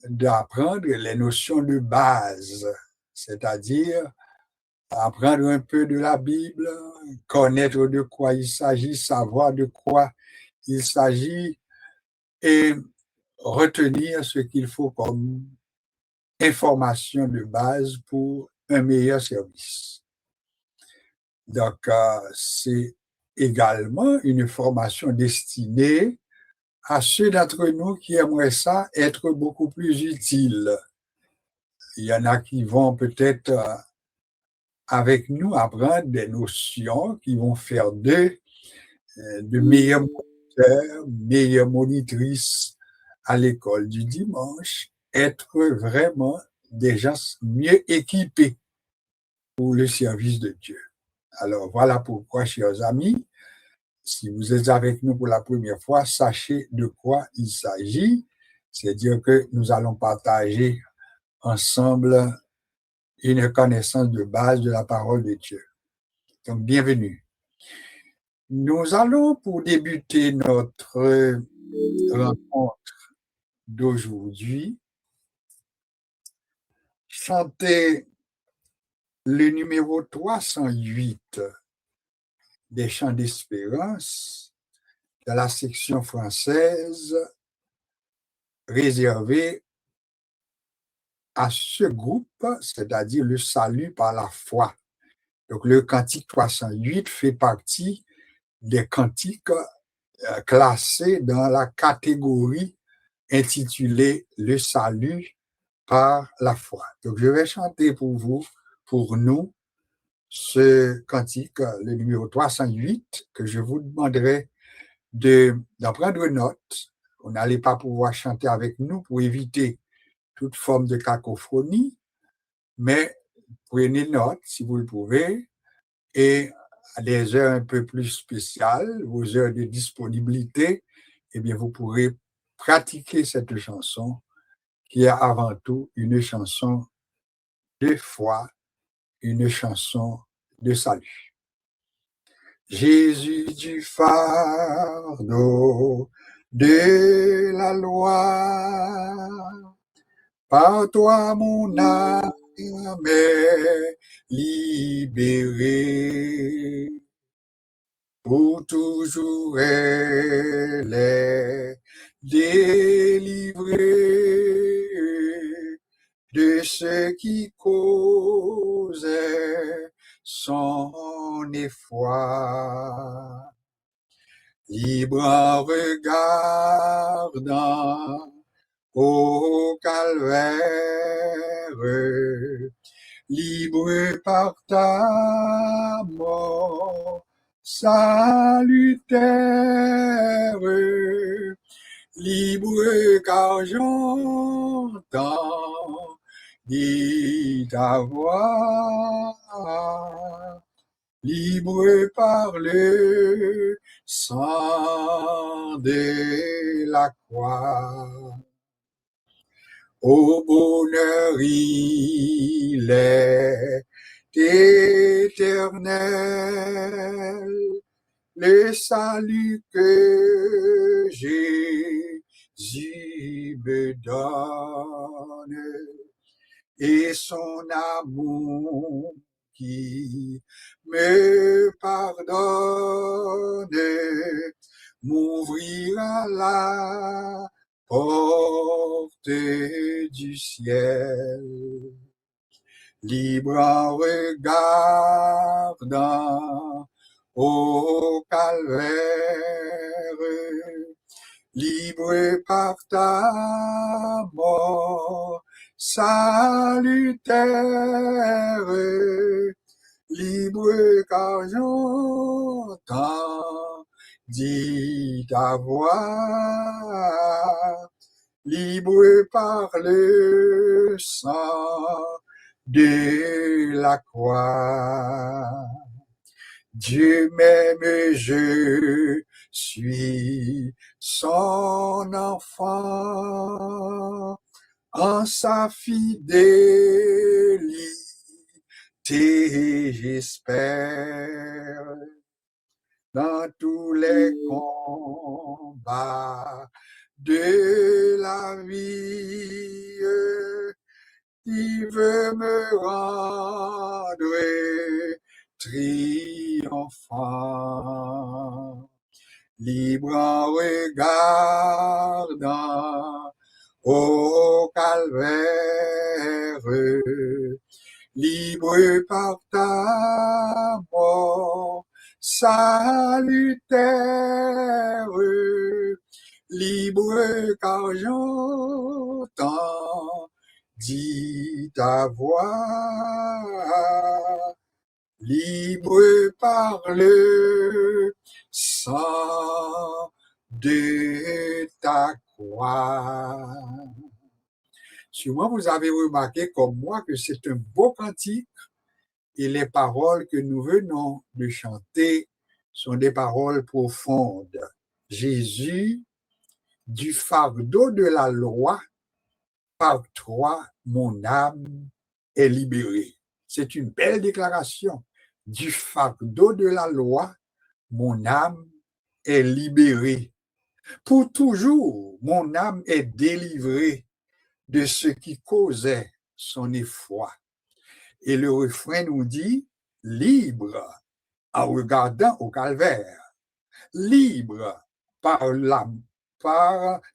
d'apprendre les notions de base, c'est-à-dire apprendre un peu de la Bible, connaître de quoi il s'agit, savoir de quoi il s'agit et retenir ce qu'il faut comme information de base pour un meilleur service. Donc, c'est également une formation destinée à ceux d'entre nous qui aimeraient ça être beaucoup plus utiles. Il y en a qui vont peut-être avec nous apprendre des notions qui vont faire de meilleurs moniteurs, meilleures monitrices à l'école du dimanche, être vraiment des gens mieux équipés pour le service de Dieu. Alors voilà pourquoi, chers amis, si vous êtes avec nous pour la première fois, sachez de quoi il s'agit. C'est-à-dire que nous allons partager ensemble une connaissance de base de la parole de Dieu. Donc, bienvenue. Nous allons, pour débuter notre rencontre d'aujourd'hui, chanter le numéro 308 des Chants d'Espérance de la section française réservée à ce groupe, c'est-à-dire le salut par la foi. Donc, le cantique 308 fait partie des cantiques classés dans la catégorie intitulée Le salut par la foi. Donc, je vais chanter pour vous, pour nous, ce cantique, le numéro 308, que je vous demanderai d'en prendre note. Vous n'allez pas pouvoir chanter avec nous pour éviter toute forme de cacophonie, mais prenez note si vous le pouvez et à des heures un peu plus spéciales, vos heures de disponibilité, eh bien, vous pourrez pratiquer cette chanson qui est avant tout une chanson de foi, une chanson de salut. Jésus du fardeau de la loi, par toi mon âme est libérée, pour toujours elle est délivrée de ce qui causait son effroi. Libre en regardant au calvaire, libre par ta mort salutaire, libre car j'entends dit ta voix, libre par le sang de la croix. Au bonheur il est éternel, le salut que Jésus me donne, et son amour qui me pardonne, m'ouvrira la porte du ciel. Libre en regardant au calvaire, libre par ta mort salutaire, libre car j'entends dit ta voix, libre par le sang de la croix. Dieu m'aime, je suis son enfant, en sa fidélité j'espère. Dans tous les combats de la vie, André triomphant, libre en regardant au calvaire, libre par ta mort salutaire, libre car j'entends dit ta voix, libre par le sang de ta croix. Sûrement vous avez remarqué comme moi que c'est un beau cantique et les paroles que nous venons de chanter sont des paroles profondes. Jésus, du fardeau de la loi, par toi, mon âme est libérée. C'est une belle déclaration. Du fardeau de la loi, mon âme est libérée. Pour toujours, mon âme est délivrée de ce qui causait son effroi. Et le refrain nous dit, libre en regardant au calvaire, libre par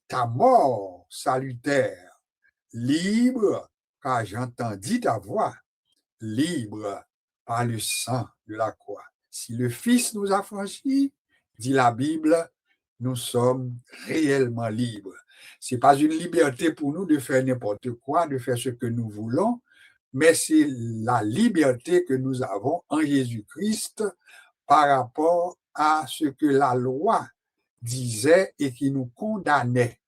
ta mort salutaire, libre car j'entendis ta voix, libre par le sang de la croix. Si le Fils nous a franchis, dit la Bible, nous sommes réellement libres. Ce n'est pas une liberté pour nous de faire n'importe quoi, de faire ce que nous voulons, mais c'est la liberté que nous avons en Jésus-Christ par rapport à ce que la loi disait et qui nous condamnait.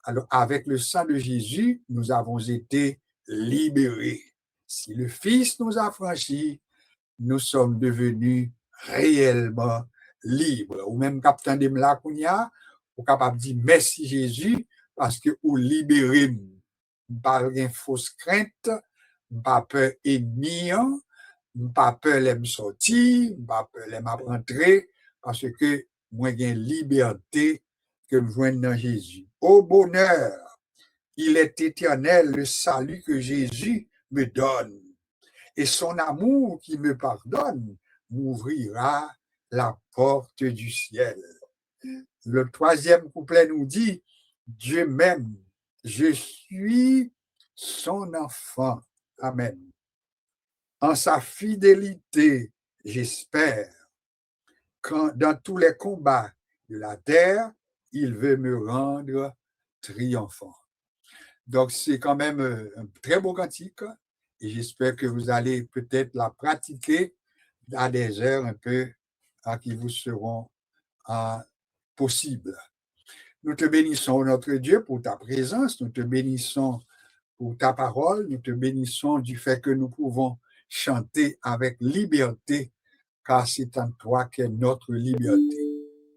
Alors, avec le sang de Jésus, nous avons été libérés. Si le Fils nous a franchis, nous sommes devenus réellement libres. Ou même, capitaine de Mlakounia, ou capable de dire merci Jésus, parce que vous libérez, pas de fausse crainte, pas peur ennemi, pas peur de me sortir, pas peur de me rentrer, parce que moi, j'ai une liberté que je joins dans Jésus. Au bonheur, il est éternel le salut que Jésus me donne. Et son amour qui me pardonne m'ouvrira la porte du ciel. Le troisième couplet nous dit, Dieu m'aime, je suis son enfant. Amen. En sa fidélité, j'espère, quand dans tous les combats de la terre, il veut me rendre triomphant. Donc, c'est quand même un très beau cantique et j'espère que vous allez peut-être la pratiquer à des heures un peu qui vous seront possibles. Nous te bénissons, notre Dieu, pour ta présence, nous te bénissons pour ta parole, nous te bénissons du fait que nous pouvons chanter avec liberté, car c'est en toi qu'est notre liberté.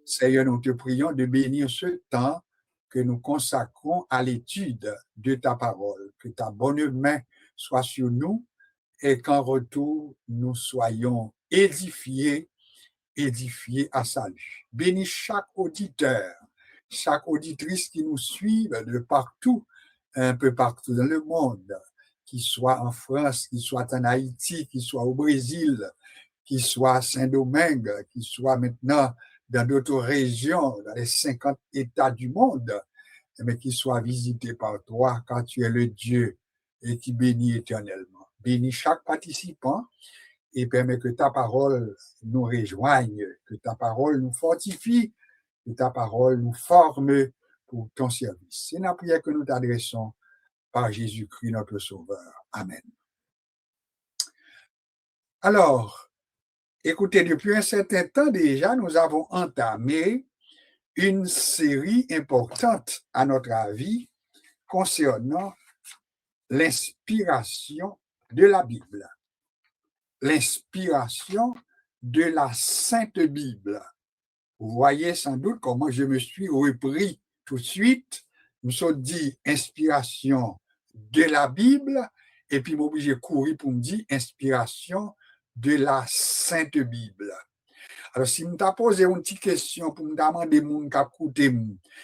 Seigneur, nous te prions de bénir ce temps que nous consacrons à l'étude de ta parole, que ta bonne main soit sur nous et qu'en retour, nous soyons édifiés à salut. Bénis chaque auditeur, chaque auditrice qui nous suivent de partout, un peu partout dans le monde, qu'il soit en France, qu'il soit en Haïti, qu'il soit au Brésil, qu'il soit à Saint-Domingue, qu'il soit maintenant dans d'autres régions, dans les 50 États du monde, mais qu'il soit visité par toi, car tu es le Dieu et qui bénit éternellement. Bénis chaque participant et permets que ta parole nous rejoigne, que ta parole nous fortifie, que ta parole nous forme pour ton service. C'est la prière que nous t'adressons par Jésus-Christ, notre Sauveur. Amen. Alors, écoutez, depuis un certain temps déjà, nous avons entamé une série importante à notre avis concernant l'inspiration de la Bible. L'inspiration de la Sainte Bible. Vous voyez sans doute comment je me suis repris tout de suite. Nous sommes dit inspiration de la Bible et puis m'oblige de courir pour me dire inspiration de la Sainte Bible. Alors, si je t'ai posé une petite question pour me demander mon cap écouter,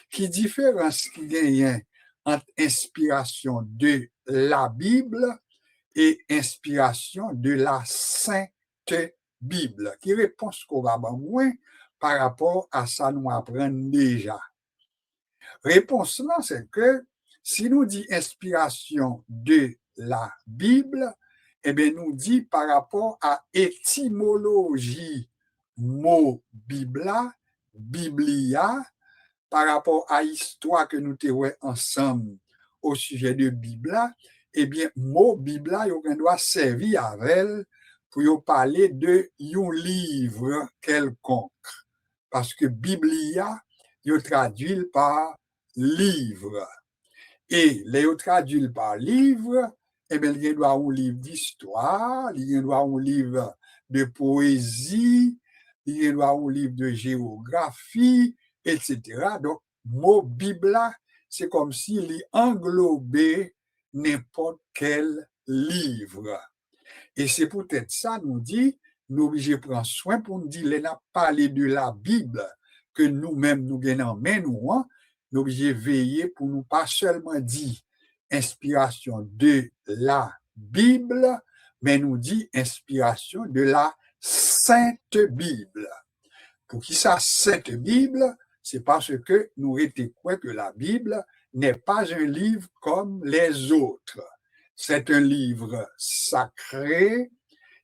qui différence qu'il y a entre inspiration de la Bible et inspiration de la Sainte Bible? Qui réponse qu'on va moins par rapport à ça nous apprendre déjà? Réponse là, c'est que si nous dit inspiration de la Bible, eh bien, nous dit par rapport à étymologie mot Bibla, Biblia, par rapport à l'histoire que nous avons ensemble au sujet de Bibla, eh bien, mot Bibla, il doit servir avec pour parler de un livre quelconque. Parce que Biblia, il traduit par livre. Et les traduit par livre, eh bien, il doit un livre d'histoire, il doit un livre de poésie, il doit un livre de géographie, etc. Donc, mot Bibla, c'est comme s'il englobait n'importe quel livre. Et c'est peut-être ça, nous dit, nous obligés de prendre soin pour nous dire, les n'a parlé de la Bible, que nous-mêmes nous gagnons, mais nous, hein, nous obligés de veiller pour nous pas seulement dire inspiration de la Bible, mais nous dit inspiration de la Sainte Bible. Pour qui ça, Sainte Bible, c'est parce que nous étions quoi que la Bible n'est pas un livre comme les autres. C'est un livre sacré,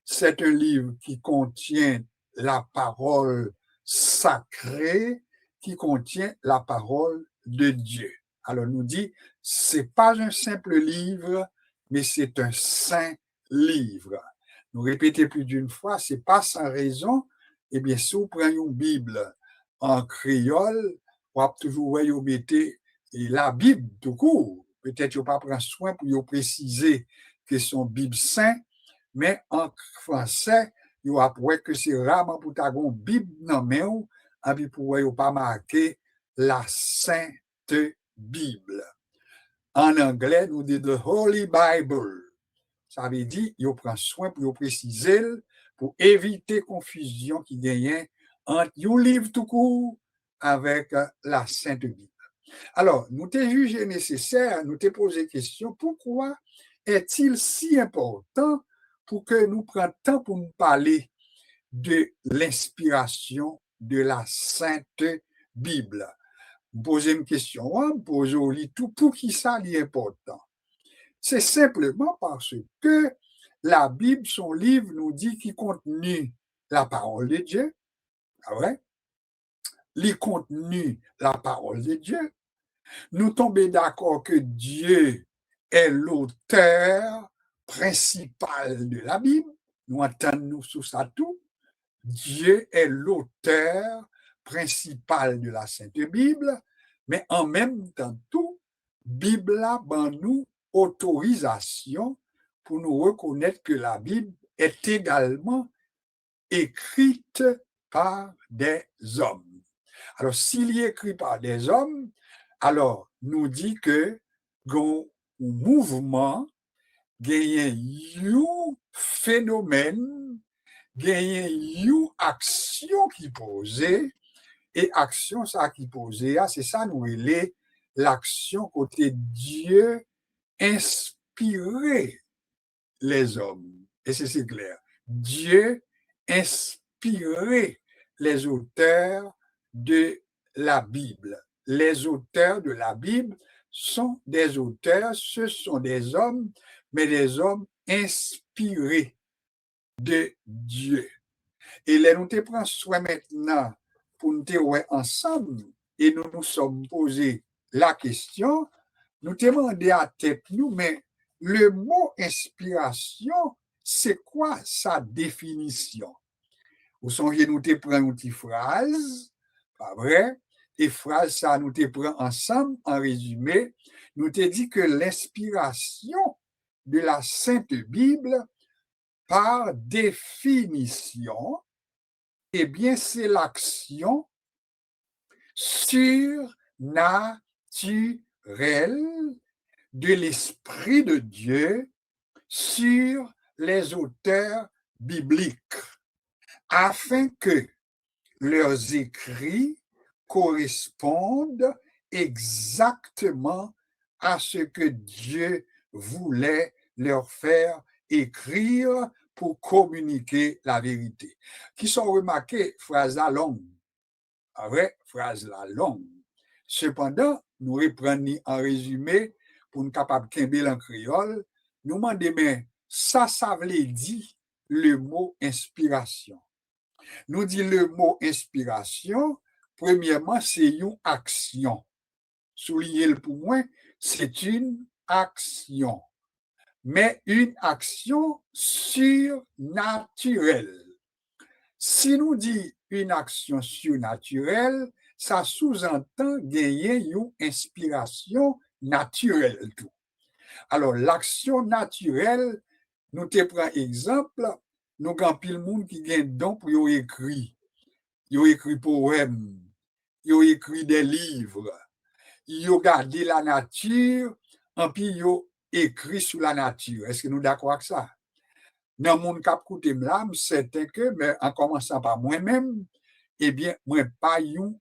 c'est un livre qui contient la parole sacrée, qui contient la parole de Dieu. Alors, nous dit, c'est pas un simple livre, mais c'est un saint livre. Nous répétons plus d'une fois, c'est pas sans raison. Eh bien, si vous prenez une Bible en créole, vous avez toujours mettez la Bible tout court. Peut-être que vous pas prendre soin pour vous préciser que son Bible saint, mais en français, vous avez que c'est rarement pour ta Bible non mais et puis pour vous pas marquer la Sainte Bible. En anglais, nous dit the Holy Bible. Ça veut dire, il prend soin pour préciser, pour éviter confusion qui gagne entre un livre tout court avec la Sainte Bible. Alors, nous t'ai jugé nécessaire, nous t'ai posé question, pourquoi est-il si important pour que nous prenions temps pour nous parler de l'inspiration de la Sainte Bible? Poser une question, poser tout, pour qui ça est important? C'est simplement parce que la Bible, son livre, nous dit qu'il contient la parole de Dieu. Ah ouais? Il contient la parole de Dieu. Nous tombons d'accord que Dieu est l'auteur principal de la Bible. Nous entendons sur ça tout. Dieu est l'auteur principal de la Sainte Bible, mais en même temps tout, Bible a nous autorisation pour nous reconnaître que la Bible est également écrite par des hommes. Alors, s'il est écrit par des hommes, alors, nous dit que un mouvement, gagne un phénomène, gagne une action qui posait, et action ça qui posait, c'est ça nous est l'action côté Dieu inspirer les hommes. Et c'est clair. Dieu inspirait les auteurs de la Bible. Les auteurs de la Bible sont des auteurs, ce sont des hommes, mais des hommes inspirés de Dieu. Et là, nous te prenons soin maintenant pour nous voir ensemble et nous nous sommes posés la question, nous te demandons à tête nous, mais le mot inspiration, c'est quoi sa définition? Vous songez, nous te prenons une petite phrase, pas vrai? Et phrase, ça nous te prend ensemble, en résumé, nous te dit que l'inspiration de la Sainte Bible, par définition, eh bien, c'est l'action surnaturelle de l'Esprit de Dieu sur les auteurs bibliques, afin que leurs écrits correspondent exactement à ce que Dieu voulait leur faire écrire pour communiquer la vérité. Qui sont remarqués, phrase la longue. Ah ouais, phrase la longue. Cependant, nous reprenons en résumé pour nous capables de en créole, nous demandons, mais ça veut dire le mot inspiration. Nous dit le mot inspiration, premièrement, c'est une action. Souligner le pour moi, c'est une action. Mais une action surnaturelle. Si nous dit une action surnaturelle, ça sous-entend gagner une inspiration naturelle. Tout. Alors, l'action naturelle, nous te prenons exemple, nous avons pile monde qui gagne don pour écrire. Ils écrit poèmes, ils écrit des livres, ils regardent la nature, et puis ils écrit sur la nature. Est-ce que nous sommes d'accord avec ça? Dans mon cap écouté là, c'est que, mais en commençant par moi-même, eh bien, moi pas un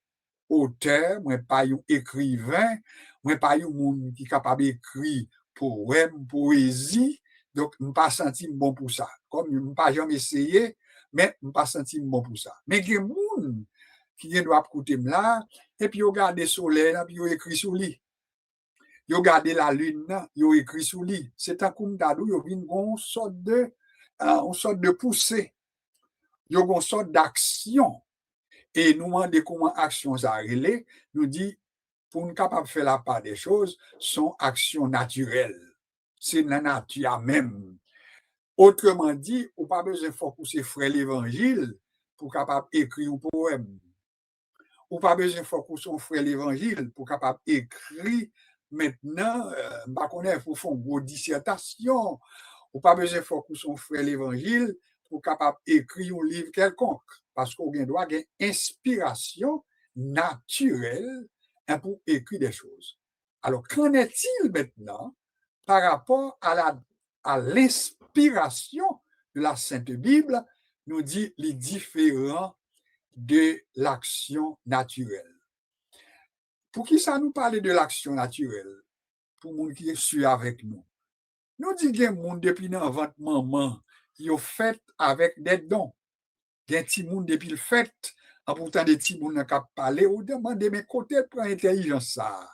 auteur, moi pas un écrivain, moi pas un monde qui est capable d'écrire poème, poésie, donc je ne pas senti bon pour ça. Comme je ne pas jamais essayé, mais je ne pas senti bon pour ça. Mais il y a des gens qui doivent écouter là, et puis ils regardent le soleil, puis ils écrit sur lui. Ils regardent la lune, ils écrit sur lui. C'est un coup d'adou, ils ont une sorte de poussée, il y a une sorte d'action. Et nous demandons comment action ça relève, nous dit, pour nous capables de faire la part des choses, sont actions naturelles. C'est la nature même. Autrement dit, on n'a pas besoin de focuser frère l'évangile pour capable écrire un poème. On n'a pas besoin de focuser frère l'évangile pour capable écrire maintenant, pour faire une grosse dissertation. On n'a pas besoin de focuser frère l'évangile pour capable écrire un livre quelconque. Parce qu'on doit avoir une inspiration naturelle pour écrire des choses. Alors, qu'en est-il maintenant par rapport à l'inspiration de la Sainte Bible, nous dit les différents de l'action naturelle. Pour qui ça nous parle de l'action naturelle? Pour les gens qui sont avec nous. Nous disons qu'il y a des gens depuis notre maman qui ont fait avec des dons. Il y a des gens depuis le fait, en pourtant des petits gens qui ont parlé, ou demandé, mais côté pour l'intelligence ça.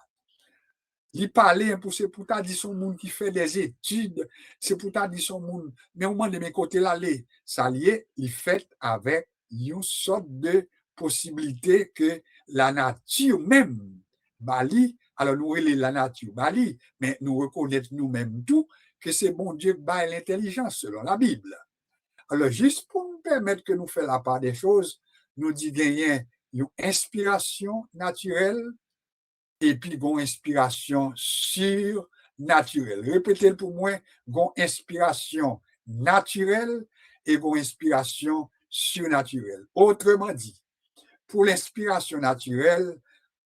Il parlait pour c'est pour ta dire son monde qui fait des études, c'est pour ta dire son monde, mais au moins de mes côtés là, ça lié, il fait avec une sorte de possibilité que la nature même, Bali, alors nous la nature Bali, mais nous reconnaissons nous-mêmes tout que c'est bon Dieu qui bat l'intelligence selon la Bible. Alors juste pour nous permettre que nous fassions la part des choses, nous disons gagner une inspiration naturelle, et puis une inspiration surnaturelle. Répétez pour moi, une inspiration naturelle et une inspiration surnaturelle. Autrement dit, pour l'inspiration naturelle,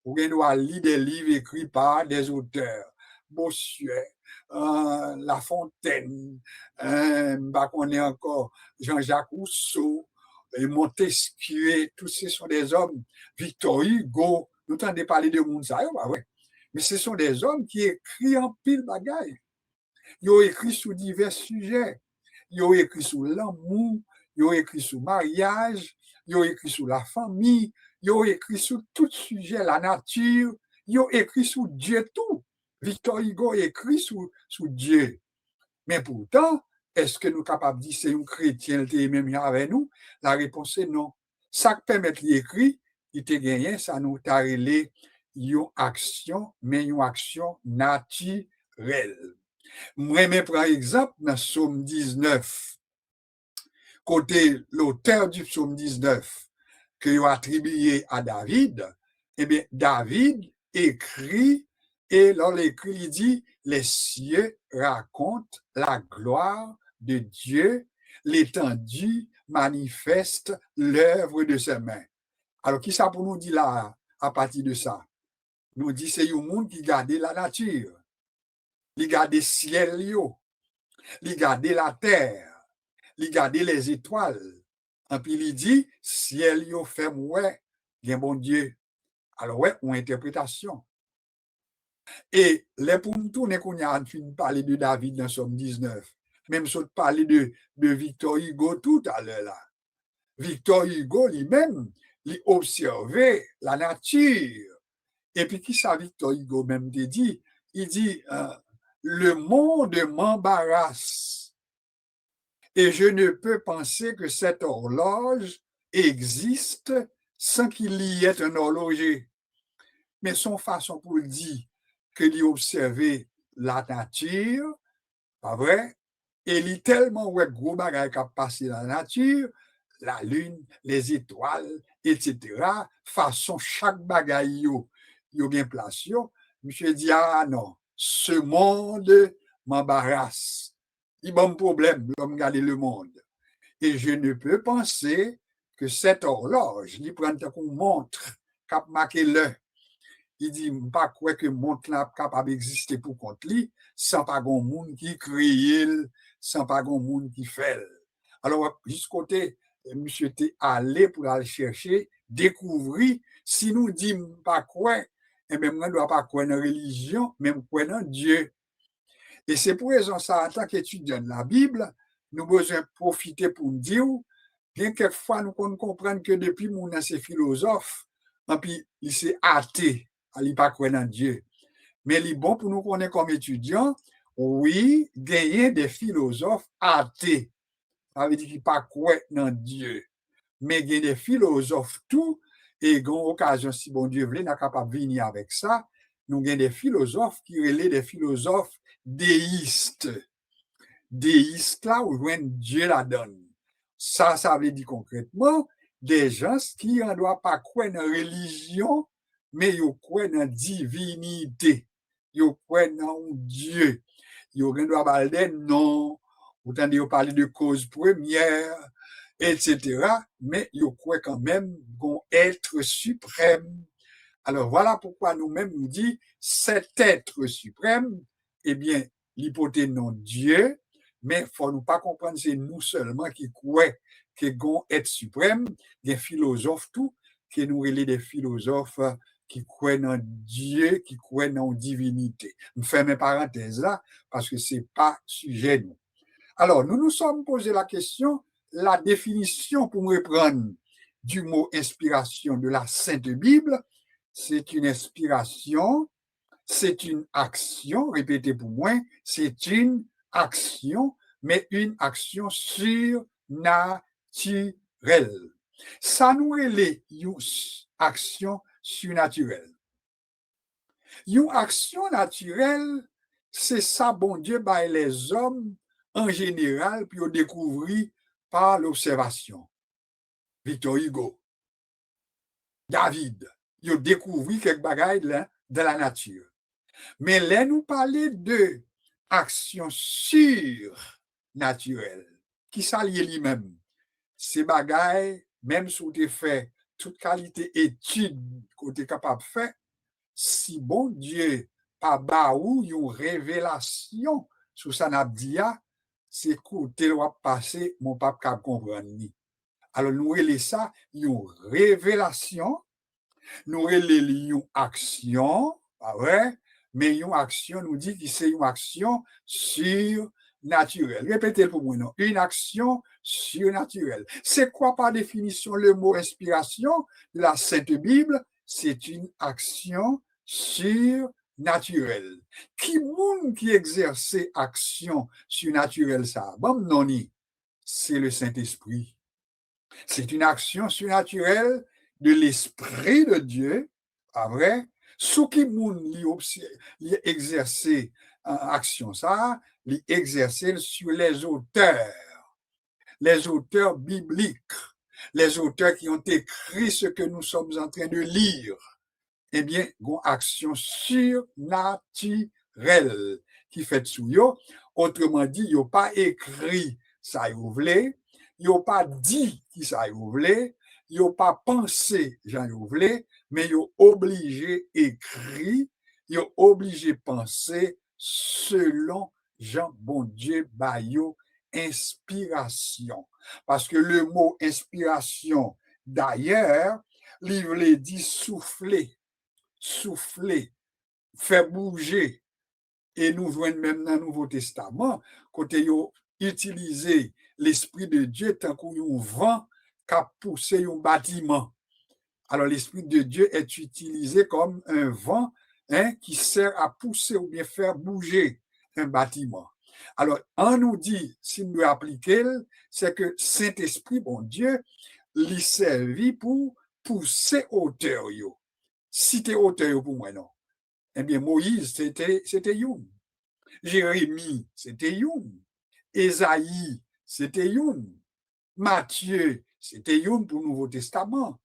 vous doit lire des livres écrits par des auteurs. Bossuet, La Fontaine, on est encore Jean-Jacques Rousseau, Montesquieu, tous ces sont des hommes, Victor Hugo, nous entendons parler de monde ça, ouais. Mais ce sont des hommes qui écrivent en pile bagaille. Ils ont écrit sur divers sujets. Ils ont écrit sur l'amour, ils ont écrit sur le mariage, ils ont écrit sur la famille, ils ont écrit sur tout sujet, la nature, ils ont écrit sur Dieu tout. Victor Hugo a écrit sur Dieu. Mais pourtant, est-ce que nous sommes capables de dire que c'est un chrétien qui est même avec nous? La réponse est non. Ça permet d'écrire, il te gagné, ça nous a relé une action, mais une action naturelle. Moi, par exemple, dans le psaume 19, côté l'auteur du psaume 19, que a attribué à David, eh bien, David écrit, et dans l'écrit, il dit, les cieux racontent la gloire de Dieu, l'étendue manifeste l'œuvre de ses mains. Alors, qui ça pour nous dire là, à partir de ça? Nous dit, c'est un monde qui garde la nature, qui garde le ciel, qui garde la terre, qui garde les étoiles. Et puis, il dit, ciel, fait ouais, bien bon Dieu. Alors, ouais, une interprétation. Et les pour nous tourner qu'on a parlé de David dans Somme 19, Même si on parlait de Victor Hugo tout à l'heure là. Victor Hugo lui-même, il observait la nature. Et puis, qui ça Victor Hugo même dit? Il dit, le monde m'embarrasse et je ne peux penser que cette horloge existe sans qu'il y ait un horloger. Mais son façon pour dire qu'il observait la nature, pas vrai? Et il est tellement ouais, gros bagage qui a passé dans la nature, la lune, les étoiles, etc. Façon chaque bagage yo bien place yo. Monsieur dit ah non, ce monde m'embarrasse. Il y a un problème, l'homme garder le monde. Et je ne peux penser que cette horloge, il prend une montre, cap marqué l'heure. Il dit pas quoi que montre là capable d'exister pour compte lui sans pas grand monde qui crée sans pas grand monde qui fait. Alors jusqu'au côté monsieur était allé pour aller chercher découvrir si nous dit pas quoi et même on ne doit pas croire dans religion même croire dans Dieu. Et c'est pour raison ça en tant qu'étudiant de la Bible nous besoin profiter pour dire bien quelquefois nous comprendre que depuis mon c'est philosophe et puis il s'est athée il pas croire dans Dieu. Mais il est bon pour nous connaître comme étudiants, oui, gagner des philosophes athées. Ça veut dire qu'ils ne pas croire dans Dieu. Mais il y a des philosophes tout, et il occasion, si bon Dieu veut, n'a capable de venir avec ça. Nous avons des philosophes qui relèvent des philosophes déistes. Déistes là, où Dieu la donne. Ça veut dire concrètement des gens qui ne doivent pas croire dans la religion, mais ils croient dans la divinité. Ils croient dans Dieu. Ils doivent parler non, autant de parler de cause première, etc. Mais ils croient quand même qu'on être suprême. Alors voilà pourquoi nous-mêmes nous dit cet être suprême, eh bien, l'hypothèse non Dieu, mais il ne faut nous pas comprendre c'est nous seulement qui croyons que gon être suprême, des philosophes tout, que nous relais des philosophes qui croient dans Dieu, qui croient dans divinité. Je fais mes parenthèses là parce que c'est pas sujet nous. Alors, nous nous sommes posé la question, la définition pour me reprendre du mot inspiration de la Sainte Bible, c'est une inspiration, c'est une action, répétez pour moi, c'est une action, mais une action surnaturelle. Ça nous est une action surnaturelle. Une action naturelle, c'est ça, bon Dieu, bah, les hommes en général, puis on découvrit par l'observation. Victor Hugo, David, ils ont découvert quelques bagailles de la nature. Mais là, nous parler de action surnaturelle, qui s'allie lui-même. Ces bagailles, même si tu fait toute qualité étude que tu es capable de faire, si bon Dieu pas baou une révélation sur sa nabdia, c'est que tu dois passer, mon pape cap comprendre. Alors, nous relais ça, une révélation, nous relais une action, pas vrai? Mais une action nous dit que c'est une action surnaturelle. Répétez pour moi, non? Une action surnaturelle. C'est quoi par définition le mot inspiration de la Sainte Bible? C'est une action surnaturelle. Qui monde qui exerce action surnaturelle ça? Bon, non, c'est le Saint-Esprit. C'est une action surnaturelle de l'Esprit de Dieu, pas vrai? Sous qui moun li exercer action ça, li exercer sur les auteurs bibliques, les auteurs qui ont écrit ce que nous sommes en train de lire. Eh bien, une action surnaturelle qui fait sous yo. Autrement dit, ils n'ont pas écrit ça vous voulez, ils n'ont pas dit qui ça vous voulez, ils n'ont pas pensé j'en vous voulez, mais ils ont obligé écrit, ils ont obligé penser selon Jean bon Dieu bayo inspiration. Parce que le mot inspiration, d'ailleurs, il dit souffler, faire bouger. Et nous voyons même dans le Nouveau Testament, côté yo utiliser l'Esprit de Dieu tant qu'on vent qui a poussé un bâtiment. Alors, l'Esprit de Dieu est utilisé comme un vent qui sert à pousser ou bien faire bouger un bâtiment. Alors, on nous dit, si nous appliquons, c'est que Saint-Esprit, bon Dieu, lui servit pour pousser hauteur. Si tu es hauteur pour moi, non. Eh bien, Moïse, c'était Youn. Jérémie, c'était Youn. Ésaïe, c'était Youn. Matthieu, c'était Youn pour le Nouveau Testament.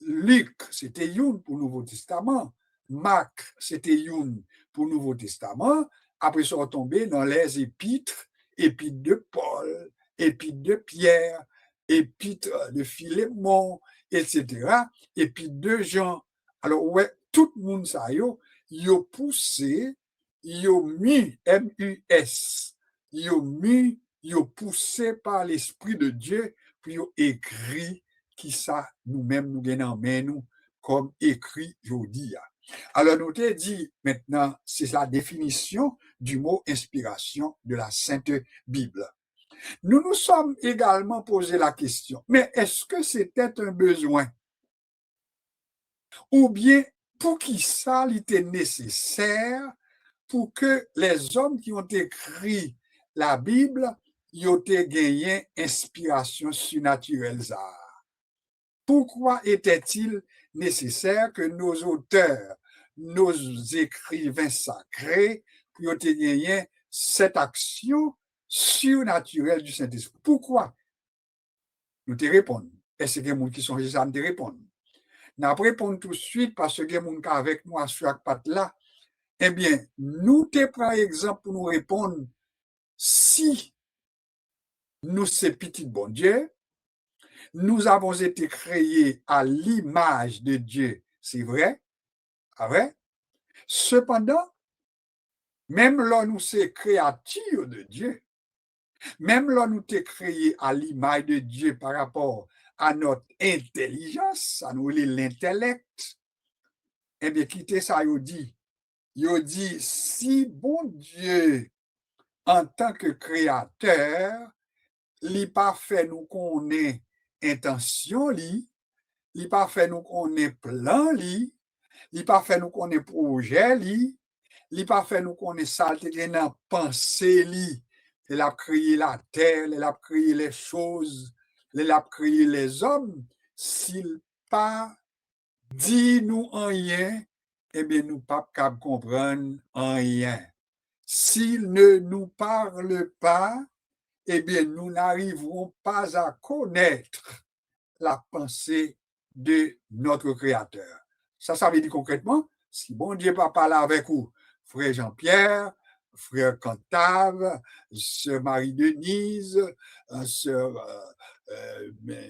Luc, c'était Youn pour le Nouveau Testament. Marc, c'était Youn pour le Nouveau Testament. Après, ils sont tombés dans les épîtres, épîtres de Paul, épîtres de Pierre, épîtres de Philémon, etc., épîtres de Jean. Alors, ouais, tout le monde, ça, yo poussé, yo mis, M-U-S, yo poussé par l'Esprit de Dieu, puis yo écrit qui ça nous-mêmes nous gagnons en main nous comme écrit aujourd'hui. Alors nous t'ai dit maintenant, c'est la définition du mot inspiration de la Sainte Bible. Nous nous sommes également posé la question, mais est-ce que c'était un besoin? Ou bien pour qui ça était nécessaire pour que les hommes qui ont écrit la Bible y ont gagné inspiration surnaturelle? Pourquoi était-il nécessaire que nos auteurs, nos écrivains sacrés, puissent gagner cette action surnaturelle du Saint-Esprit? Pourquoi? Nous te répondons. Est-ce qu'il y a des gens qui sont juste à nous répondre? Nous répondons tout de suite parce que les gens qui sont avec nous à ce patte-là, eh bien, nous te prenons exemple pour nous répondre si nous sommes petits bon Dieu, nous avons été créés à l'image de Dieu, c'est vrai, vrai? Cependant, même là nous sommes créatures de Dieu, même là nous sommes créés à l'image de Dieu par rapport à notre intelligence, à nous l'intellect, eh bien, quittez ça, il dit, si bon Dieu, en tant que créateur, il pas fait nous qu'on ait intention, il pas fait nous qu'on ait plan, il pas fait nous qu'on ait projet, il pas fait nous qu'on ait saleté dans pensée, il a créé la terre, il a créé les choses, il a créé les hommes, s'il pas dit nous en rien, eh bien, nous pas capable comprendre en rien. S'il ne nous parle pas, eh bien, nous n'arriverons pas à connaître la pensée de notre Créateur. Ça veut dire concrètement, si bon Dieu pas parler avec vous, frère Jean-Pierre, frère Cantave, sœur Marie-Denise, sœur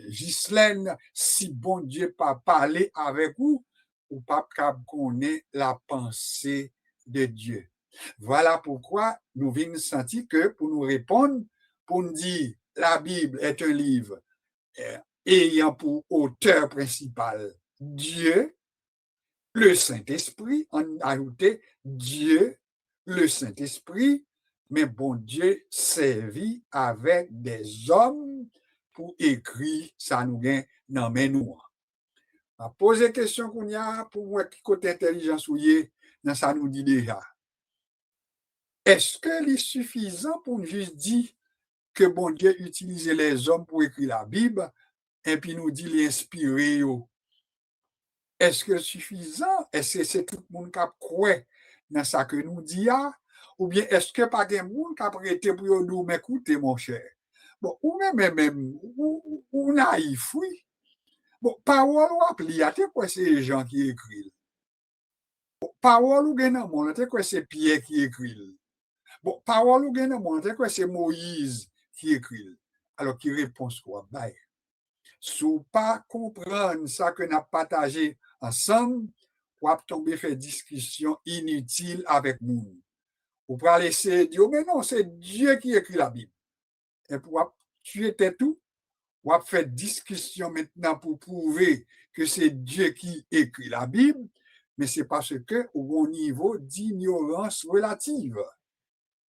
Ghislaine, si bon Dieu pas parler avec vous, ou pas connaître la pensée de Dieu. Voilà pourquoi nous venons sentir que pour nous répondre, pour nous dire la Bible est un livre ayant pour auteur principal Dieu, le Saint-Esprit, on a ajouté Dieu, le Saint-Esprit, mais bon Dieu servi avec des hommes pour écrire ça nous gagne dans mes nous. On a posé question qu'on y a pour moi qui côté intelligence ou dans ça nous dit déjà. Est-ce que c'est suffisant pour nous juste dire que bon Dieu utilisait les hommes pour écrire la Bible et puis nous dit l'inspirer? Est-ce que c'est suffisant? Est-ce que c'est tout le monde qui a cru dans ça que nous dit? Ou bien est-ce que pas de monde qui a prêté pour nous m'écouter, mon cher? Bon, ou même, ou naïf, oui. Bon, parole ou appli, c'est quoi ces gens qui écrivent? Bon, parole ou gagne monde, c'est quoi c'est Pierre qui écrit? Bon, parole ou gagne monde, c'est quoi c'est Moïse qui écrit? Alors, qui répond quoi? Ben, si vous pas comprendre ça que nous avons partagé ensemble, vous allez tomber faire discussion inutile avec nous. Vous pouvez laisser dire, mais non, c'est Dieu qui écrit la Bible. Et pour tuer tout, vous allez faire discussion maintenant pour prouver que c'est Dieu qui écrit la Bible, mais c'est parce que au bon niveau d'ignorance relative.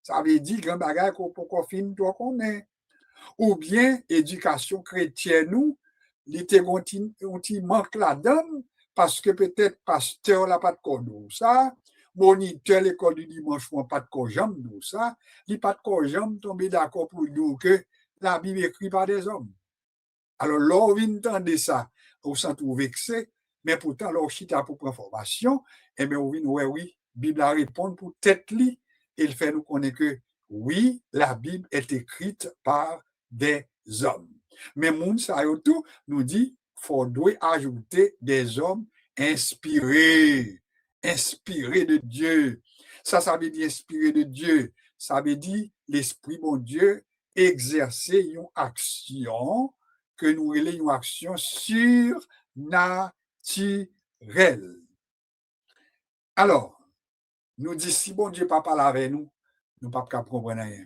Ça veut dire grand bagage qu'on finit toi qu'on est. Ou bien, éducation chrétienne, nous, il était un petit manque là-dedans, parce que peut-être pasteur n'a pas de code ça, moniteur l'école du dimanche n'a pas de code nous ça, il n'a pas de code tomber d'accord pour dire que la Bible est écrite par des hommes. Alors, l'on vient entendre ça, on s'en trouve vexé, mais pourtant, l'on chita pour prendre formation, et bien, on vient, oui, Bible a répondre pour tête li, et il fait nous connaître que, oui, la Bible est écrite par des hommes. Mais moun sa yo tout nous dit, faudrait ajouter des hommes inspirés de Dieu. Ça veut dire inspiré de Dieu. Ça veut dire l'Esprit bon Dieu exercer une action que nous relayons une action surnaturelle. Alors, nous disons, si bon Dieu pas parle avec nous, nous ne pouvons pas comprendre rien.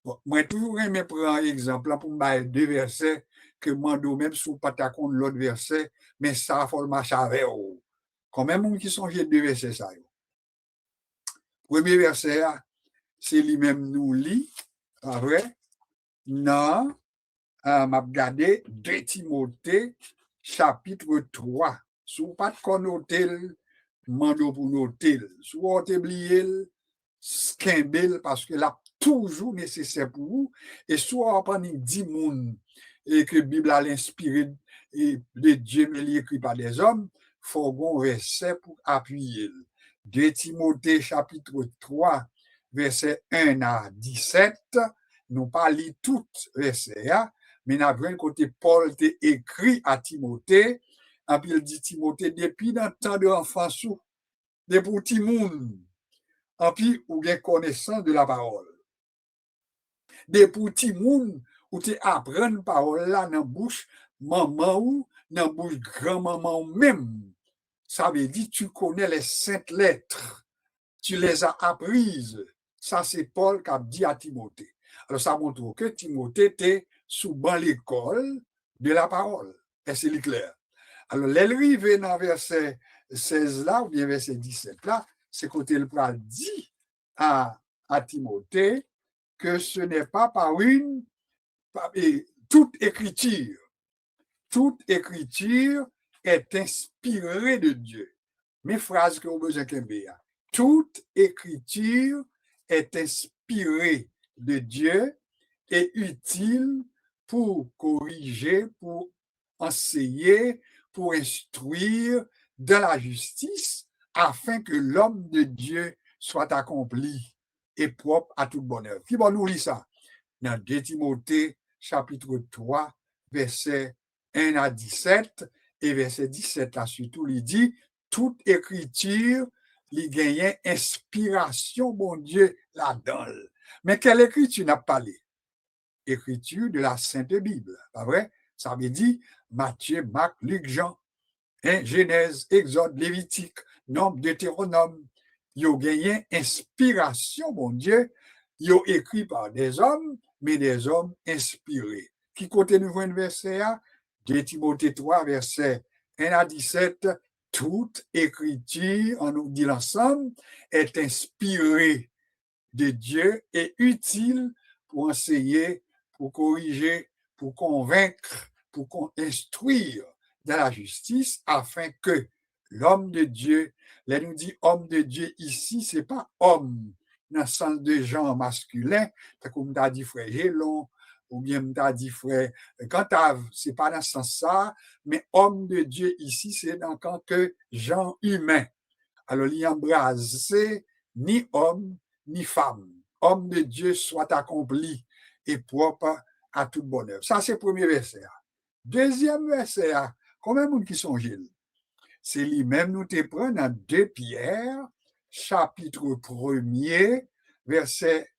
Bon, moi, toujours aimé prendre un exemple pour me dire deux versets que moi, même si vous pas contre l'autre verset, mais ça, il faut le marcher avec vous. Quand même, qui sont deux versets, ça. Premier verset, c'est lui-même nous lit, pas vrai? Non, m'a regardé 2 Timothée, chapitre 3. Si vous pas de noter, mando pour noter. Si vous avez oublié, skembel, parce que là, toujours nécessaire pour vous. Et soit on prend 10 moun et que la Bible a l'inspiré de Dieu, mais écrit par des hommes, il faut un verset pour appuyer. 2 Timothée, chapitre 3, verset 1 à 17. Nous pas lire tout verset, mais nous avons un côté Paul t'a écrit à Timothée, et puis il dit Timothée, depuis dans le temps de l'enfance, depuis petit monde, et puis ou bien connaissance de la parole. Depuis petit monde, où tu apprends la parole là dans la bouche maman ou dans la bouche grand-maman ou même. Ça veut dire tu connais les saintes lettres, tu les as apprises. Ça, c'est Paul qui a dit à Timothée. Alors, ça montre que Timothée était sous l'école de la parole. Et c'est clair. Alors, l'arrivée dans verset 16 là, ou bien verset 17 là, c'est quand il dit à Timothée que ce n'est pas par toute écriture est inspirée de Dieu. Mes phrases que vous besoin de toute écriture est inspirée de Dieu et utile pour corriger, pour enseigner, pour instruire dans la justice, afin que l'homme de Dieu soit accompli et propre à toute bonne œuvre. Qui va nous lire ça? Dans 2 Timothée, chapitre 3, verset 1 à 17, et verset 17, là, surtout, il dit, toute écriture, il gagne inspiration, bon Dieu, là-dedans. Mais quelle écriture n'a pas parlé? Écriture de la Sainte Bible, pas vrai? Ça veut dire Matthieu, Marc, Luc, Jean, Genèse, Exode, Lévitique, Nombre, Deutéronome. Ils ont gagné inspiration, bon Dieu. Ils ont écrit par des hommes, mais des hommes inspirés. Qui côté nous voit un verset à 2 Timothée 3, verset 1 à 17, toute écriture, on nous dit l'ensemble, est inspirée de Dieu et utile pour enseigner, pour corriger, pour convaincre, pour instruire dans la justice, afin que l'homme de Dieu, là nous dit homme de Dieu ici, c'est pas homme dans le sens de genre masculin, comme t'as dit frère Gélon, ou bien t'as dit frère Cantave, c'est pas dans ce sens-là, mais homme de Dieu ici, c'est dans tant que genre humain. Alors, il embrasé ni homme, ni femme. Homme de Dieu soit accompli et propre à toute bonne œuvre. Ça, c'est le premier verset. Deuxième verset, combien de monde qui sont Gilles? C'est lui-même, nous te prenons dans 2 Pierre, chapitre 1er, verset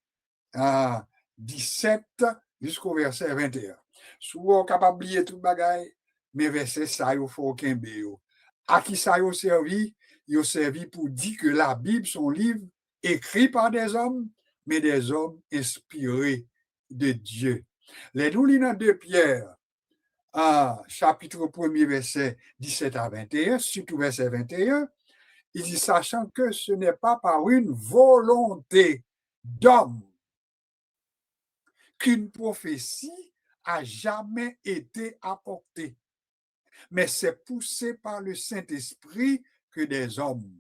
17 jusqu'au verset 21. Souvent, capable d'oublier tout le bagage, mais verset ça, il faut aucun béo. À qui ça a servi? Il a servi pour dire que la Bible, son livre, écrit par des hommes, mais des hommes inspirés de Dieu. Les nous lisons 2 Pierre, chapitre 1er, verset 17 à 21, surtout verset 21, il dit, sachant que ce n'est pas par une volonté d'homme qu'une prophétie a jamais été apportée, mais c'est poussé par le Saint-Esprit que des hommes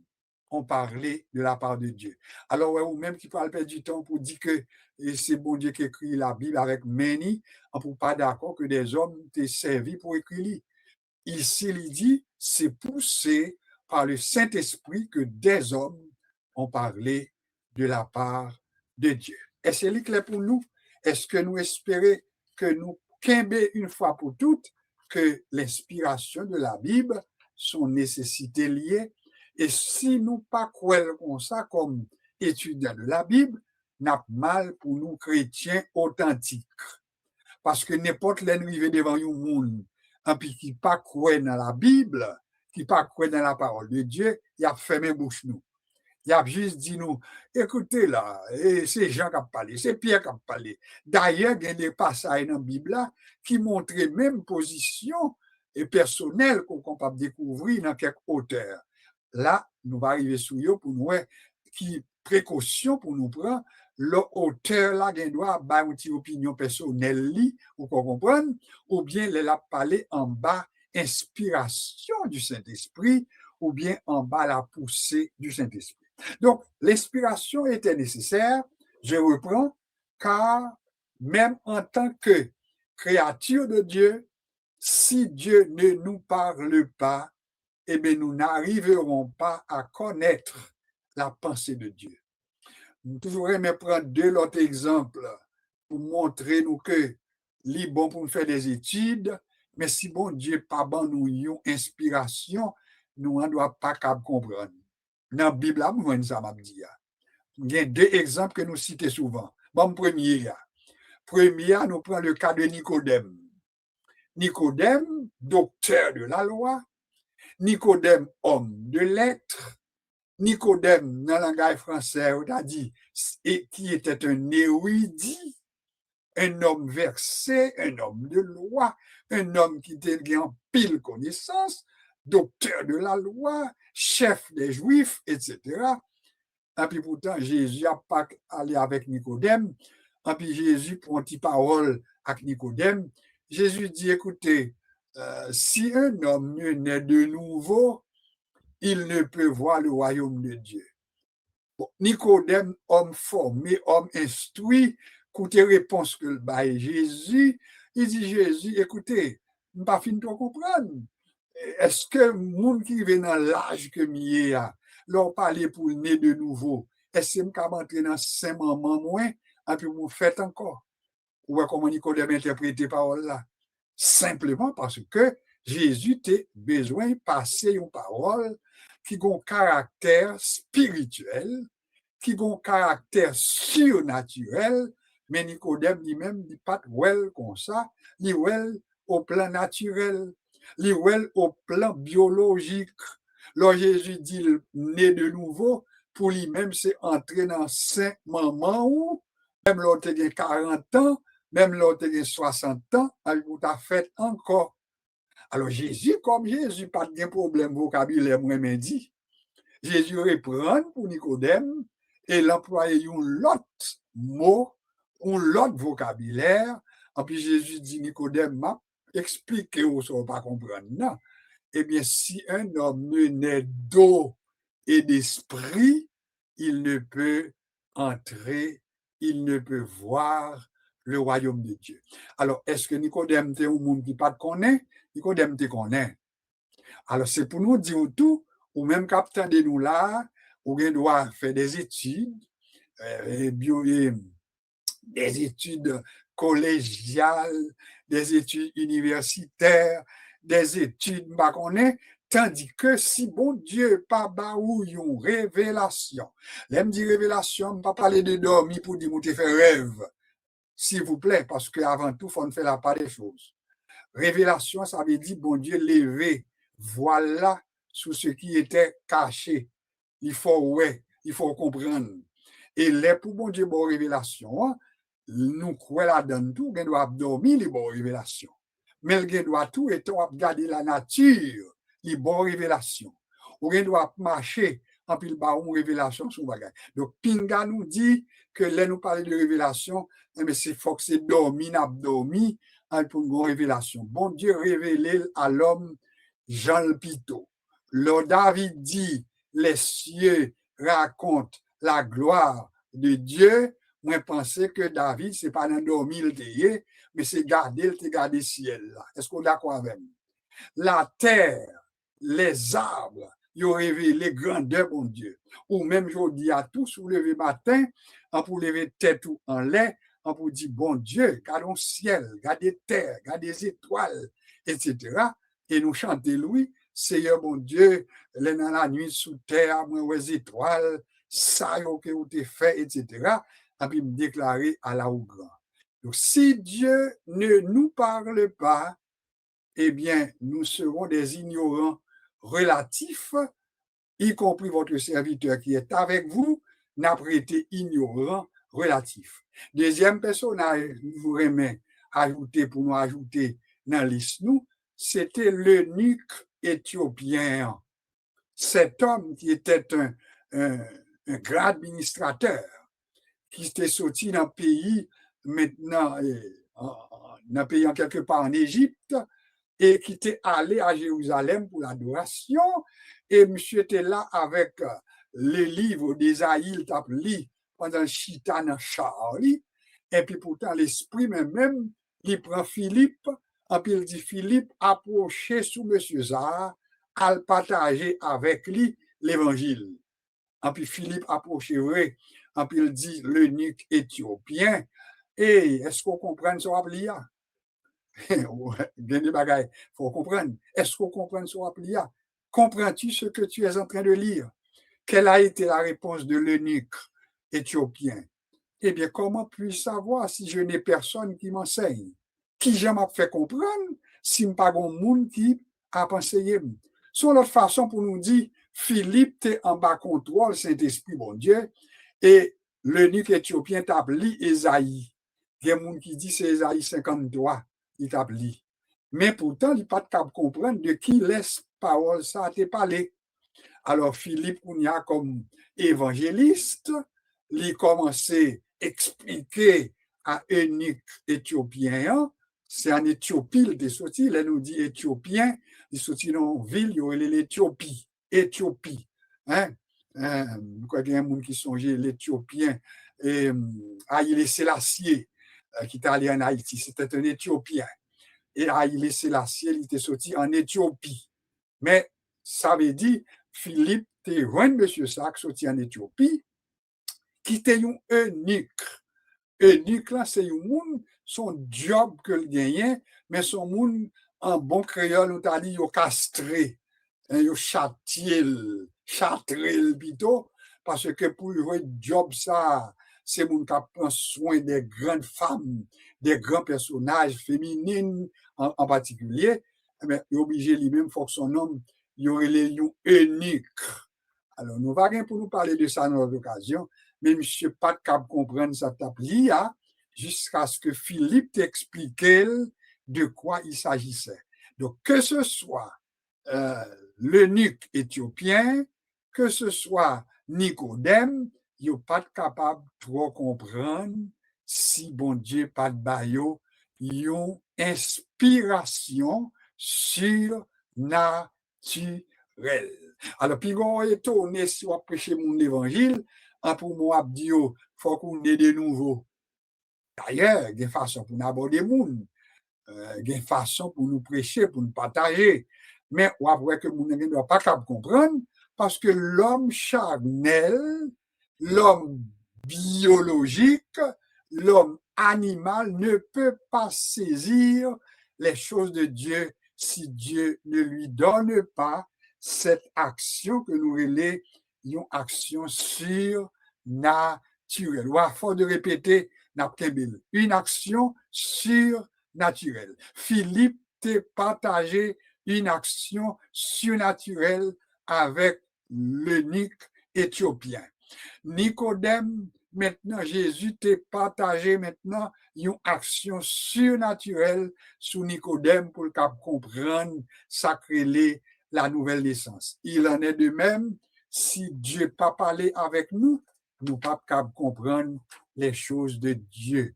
ont parlé de la part de Dieu. Alors, ouais, ou même qui parle perdre du temps pour dire que c'est bon Dieu qui écrit la Bible avec many, on ne peut pas d'accord que des hommes t'aient servi pour écrire. Ici, il dit, c'est poussé par le Saint-Esprit que des hommes ont parlé de la part de Dieu. Est-ce que c'est clair pour nous? Est-ce que nous espérons que nous quimber une fois pour toutes que l'inspiration de la Bible, son nécessité liée, et si nous pas croyons comme ça, comme étudiants de la Bible, n'a mal pour nous chrétiens authentiques. Parce que n'importe l'ennemi devant un monde, et puis qui pas croire dans la Bible, qui pas croire dans la parole de Dieu, il a fermé bouche nous. Il a juste dit nous, écoutez là, et c'est Jean qui a parlé, c'est Pierre qui a parlé. D'ailleurs, il y a des passages dans la Bible là, qui montrent même position et personnelle qu'on est capable de découvrir dans quelques auteurs. Là, nous va arriver sur eux pour nous voir qui précaution pour nous prendre. L'auteur là, il doit avoir une opinion personnelle, ou qu'on comprenne, ou bien il a parlé en bas inspiration du Saint-Esprit, ou bien en bas la poussée du Saint-Esprit. Donc, l'inspiration était nécessaire, je reprends, car même en tant que créature de Dieu, si Dieu ne nous parle pas, eh bien, nous n'arriverons pas à connaître la pensée de Dieu. Nous toujours aimé prendre deux autres exemples pour montrer nous que c'est bon pour nous faire des études, mais si bon Dieu pas bon nous une inspiration, nous ne doit pas comprendre. Dans la Bible, nous ça m'a dit. Il y a deux exemples que nous citons souvent. Bon, premier, nous prenons le cas de Nicodème. Nicodème, docteur de la loi, Nicodème, homme de lettres, Nicodème, dans le langage français, on a dit, qui était un érudit, un homme versé, un homme de loi, un homme qui était en pile connaissance, docteur de la loi, chef des Juifs, etc. Et puis pourtant, Jésus n'a pas allé avec Nicodème. Et puis Jésus prend une parole avec Nicodème. Jésus dit, écoutez, si un homme ne naît de nouveau, il ne peut voir le royaume de Dieu. Bon, Nicodème, homme formé, homme instruit, écoutez réponse que le bail Jésus, il dit Jésus, écoutez, je ne pas fini de comprendre. Est-ce que le monde qui vient dans l'âge que m'y a, leur parler pour naître de nouveau, est-ce que je peux entrer dans 5 moments moins, et puis vous faites encore? Ou comment Nicodème interpréter parole là? Simplement parce que Jésus a besoin de passer une parole qui a un caractère spirituel, qui a un caractère surnaturel, mais Nicodème lui-même dit pas well comme ça, il well au plan naturel, il well au plan biologique. Lorsque Jésus dit né de nouveau, pour lui-même, c'est entrer dans 5 moments où, même l'autre a 40 ans, même l'autre a 60 ans, vous a fait encore. Alors Jésus, comme Jésus, pas de problème vocabulaire, moi-même dit, Jésus reprend pour Nicodème et l'employer un autre mot, un autre vocabulaire. Et puis Jésus dit, Nicodème, m'a expliqué où ça ne va pas comprendre. Non. Eh bien, si un homme ne naît d'eau et d'esprit, il ne peut entrer, il ne peut voir le royaume de Dieu. Alors, est-ce que Nicodème est un monde qui ne pas connaît? Nicodème te connaît. Alors, c'est pour nous dire tout, ou même capteur de nous là, ou bien doit faire des études, des études collégiales, des études universitaires, des études, bah, qu'on est, tandis que si bon Dieu pas baou une révélation, l'aime dit révélation, pas parler de dormir pour dire, vous faire rêve, s'il vous plaît, parce qu'avant tout, il faut faire la part des choses. Révélation, ça veut dire, bon Dieu, lever, voilà, sous ce qui était caché. Il faut, ouais, il faut comprendre. Et là, pour bon Dieu, bon révélation, nous croyons là-dedans tout, on doit dormir les bonnes révélations. Mais on doit tout et on garder la nature, les bonnes révélations. On doit marcher en pile ba une révélation sur bagage. Donc Pinga nous dit que là nous parler de révélation, mais c'est faut que c'est dormi, n'a dormi pour une révélation. Bon Dieu révélé à l'homme Jean le Pito. Le David dit les cieux racontent la gloire de Dieu. Moi pensais que David c'est pas dans dormi le théier, mais c'est garder le ciel là. Est-ce qu'on est d'accord avec moi? La terre, les arbres, ils ont révélé grandeur, bon Dieu. Ou même, je dis à tous, soulever matin, on pour lever tête ou en lait, on pour dire, bon Dieu, regardons le ciel, regardez terre, regardez les étoiles, etc. Et nous chanter Louis, Seigneur, bon Dieu, les dans la nuit sous terre, moi, les étoiles, ça, que vous avez fait, etc. Et puis me déclarer à la haut grand. Donc, si Dieu ne nous parle pas, eh bien, nous serons des ignorants relatifs, y compris votre serviteur qui est avec vous, n'a pas été ignorant relatif. Deuxième personnage, vous remets ajouter pour nous ajouter dans la liste, nous, c'était l'eunuque éthiopien. Cet homme qui était un grand administrateur, qui était sorti d'un pays maintenant, d'un pays en quelque part en Égypte, et qui était allé à Jérusalem pour l'adoration. Et monsieur était là avec les livres d'Ésaïe, il pendant le chitan Charlie. Et puis pourtant, l'esprit même, il prend Philippe, et puis il dit Philippe, approchez sous monsieur Zahar, à partager avec lui l'évangile. Et puis Philippe approchait, et puis il dit l'eunuque éthiopien. Et est-ce qu'on comprend ce qu'on a? Il faut comprendre. Est-ce qu'on comprend ce qu'on. Comprends-tu ce que tu es en train de lire? Quelle a été la réponse de l'eunuque éthiopien? Eh bien, comment puis-je savoir si je n'ai personne qui m'enseigne? Qui je m'a fait comprendre si je n'ai pas de monde qui a enseigné? Sur l'autre façon, pour nous dire, Philippe, tu es en bas contrôle, Saint-Esprit, bon Dieu, et l'eunuque éthiopien t'a lu Ésaïe. Il y a des gens qui disent c'est Ésaïe 53. Il t'a lu. Mais pourtant, il n'a pas de comprendre de qui laisse parole ça a été parlé. Alors, Philippe, on y a comme évangéliste, il a commencé à expliquer à un eunuque éthiopien, c'est en Éthiopie, il est sorti, il nous dit éthiopien, il est sorti dans une ville, il y a l'Éthiopie, Éthiopie. Hein? Il y a des gens qui sont l'Éthiopien, et Haïlé Sélassié, qui est allé en Haïti, c'était un Éthiopien. Et Haïlé Sélassié, il était sorti en Éthiopie. Mais ça veut dire, Philippe, t'es loin de M. Sac, sorti en Éthiopie, qui était un eunuque. Eunuque, là, c'est un monde, son job que le gagnait, mais son monde, en bon créole, on t'a dit, il castré, il châtié, plutôt, parce que pour le job, ça, c'est mon qui prend soin des grandes femmes, des grands personnages féminines en particulier, mais il est obligé lui-même, il faut que son homme, il y aurait les lions eunuques. Alors, nous va rien pour nous parler de ça dans notre occasion, mais monsieur pas capable de comprendre ça jusqu'à ce que Philippe t'explique de quoi il s'agissait. Donc, que ce soit l'eunuque éthiopien, que ce soit Nicodème, il n'est pas capable de trop comprendre si bon Dieu pas de baillot, ils ont inspiration surnaturelle. Alors, puis on est tourné si on prêcher mon évangile, pour moi, il faut qu'on ait de nouveau. D'ailleurs, il y a une façon pour nous aborder le monde, il y a une façon pour nous prêcher, pour nous partager. Mais on voit que nous ne doit pas comprendre parce que l'homme charnel, l'homme biologique, l'homme animal ne peut pas saisir les choses de Dieu si Dieu ne lui donne pas cette action que nous relais une action surnaturelle. Ou à force de répéter, une action surnaturelle. Philippe t'a partagé une action surnaturelle avec l'eunuque éthiopien. Nicodème, maintenant, Jésus t'a partagé maintenant une action surnaturelle sur Nicodème pour qu'il comprenne sacré la nouvelle naissance. Il en est de même si Dieu pas parlé avec nous, nous pas capable comprendre les choses de Dieu.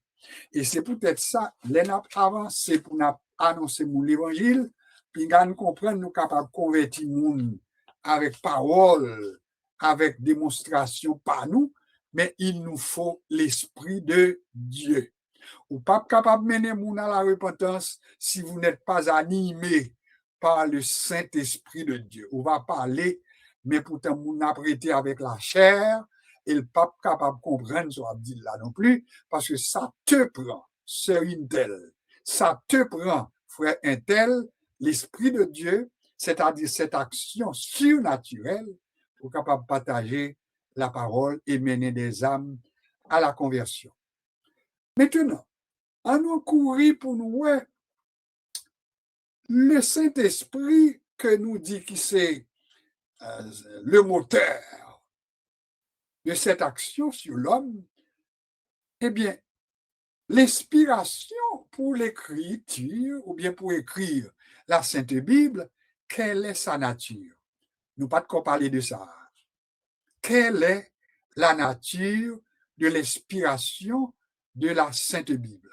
Et c'est peut-être ça, les n'a avancé pour annoncer mon l'évangile, puis nous comprendre, nous capables de convertir monde avec parole, avec démonstration par nous, mais il nous faut l'Esprit de Dieu. Ou pas capable de mener moun à la repentance si vous n'êtes pas animé par le Saint-Esprit de Dieu. On va parler, mais pourtant, moun a prêté avec la chair, et le pape capable de comprendre ce qu'on dit là non plus, parce que ça te prend, sœur Intel, ça te prend, frère Intel, l'Esprit de Dieu, c'est-à-dire cette action surnaturelle, pour capable de partager la parole et mener des âmes à la conversion. Maintenant, à nous courir pour nous, ouais, le Saint-Esprit que nous dit que c'est le moteur de cette action sur l'homme, eh bien, l'inspiration pour l'écriture ou bien pour écrire la Sainte Bible, quelle est sa nature? Nous pas de quoi parler de ça. Quelle est la nature de l'inspiration de la Sainte Bible?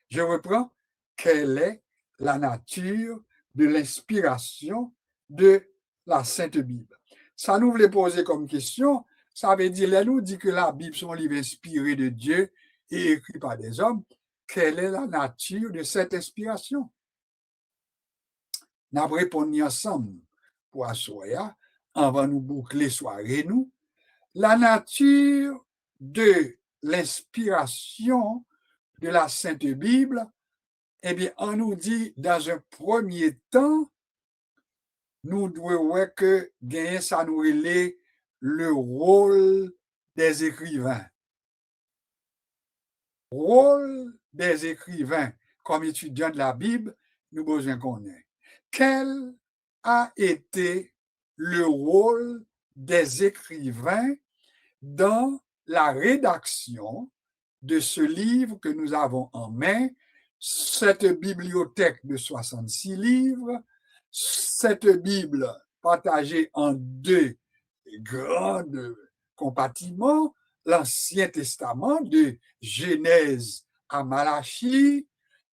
Je reprends, quelle est la nature de l'inspiration de la Sainte Bible? Ça nous voulait poser comme question, ça veut dire, elle nous dit que la Bible sont un livre inspiré de Dieu et écrit par des hommes. Quelle est la nature de cette inspiration? Nous avons répondu ensemble pour asseoir, avant nous boucler soirée, nous. La nature de l'inspiration de la Sainte Bible, eh bien, on nous dit, dans un premier temps, nous devons voir que gagner ça nous relève le rôle des écrivains. Rôle des écrivains comme étudiants de la Bible, nous avons besoin qu'on ait. Quel a été le rôle des écrivains dans la rédaction de ce livre que nous avons en main, cette bibliothèque de 66 livres, cette Bible partagée en deux grands compartiments, l'Ancien Testament de Genèse à Malachie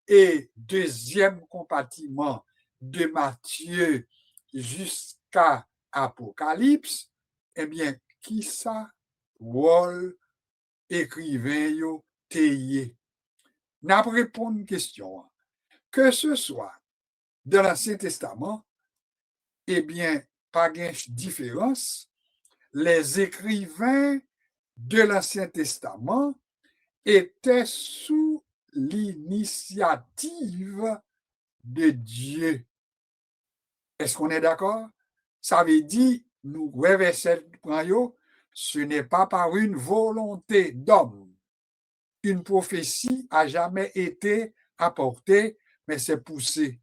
et deuxième compartiment de Matthieu jusqu'à Apocalypse, eh bien, qui ça? Rôle écrivain yo teye. N'a pas répondu à une question. Que ce soit dans l'Ancien Testament, eh bien, pas de différence. Les écrivains de l'Ancien Testament étaient sous l'initiative de Dieu. Est-ce qu'on est d'accord? Ça veut dire, nous verset ce n'est pas par une volonté d'homme. Une prophétie a jamais été apportée, mais c'est poussé.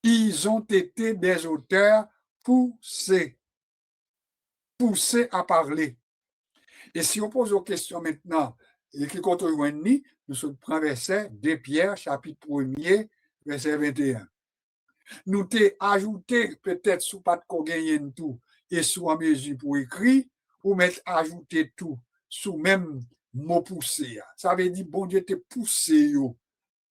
Ils ont été des auteurs poussés à parler. Et si on pose aux questions maintenant, et qui compte nous prenons verset 2 Pierre, chapitre 1er, verset 21. Nous t'ai ajouté peut-être sous pas de qu'on gagne tout, et sous en mesure pour écrire, ou mettre ajouter tout, sous même mot poussé. Ça veut dire, bon Dieu te poussé, yo.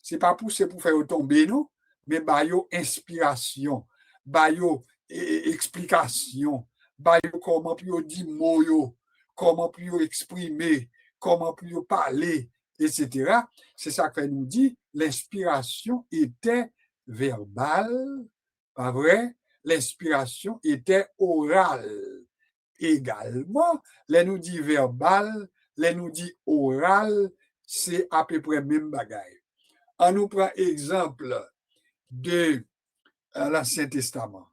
C'est pas poussé pour faire tomber, non, mais bah yo inspiration, bah yo explication, bah yo comment puis dire mot yo, comment puis exprimer, comment puis parler, etc. C'est ça qu'elle nous dit, l'inspiration était verbale, pas vrai? L'inspiration était orale. Également, les nous dit verbal, les nous dit oral, c'est à peu près même bagaille. On nous prend exemple de l'Ancien Testament.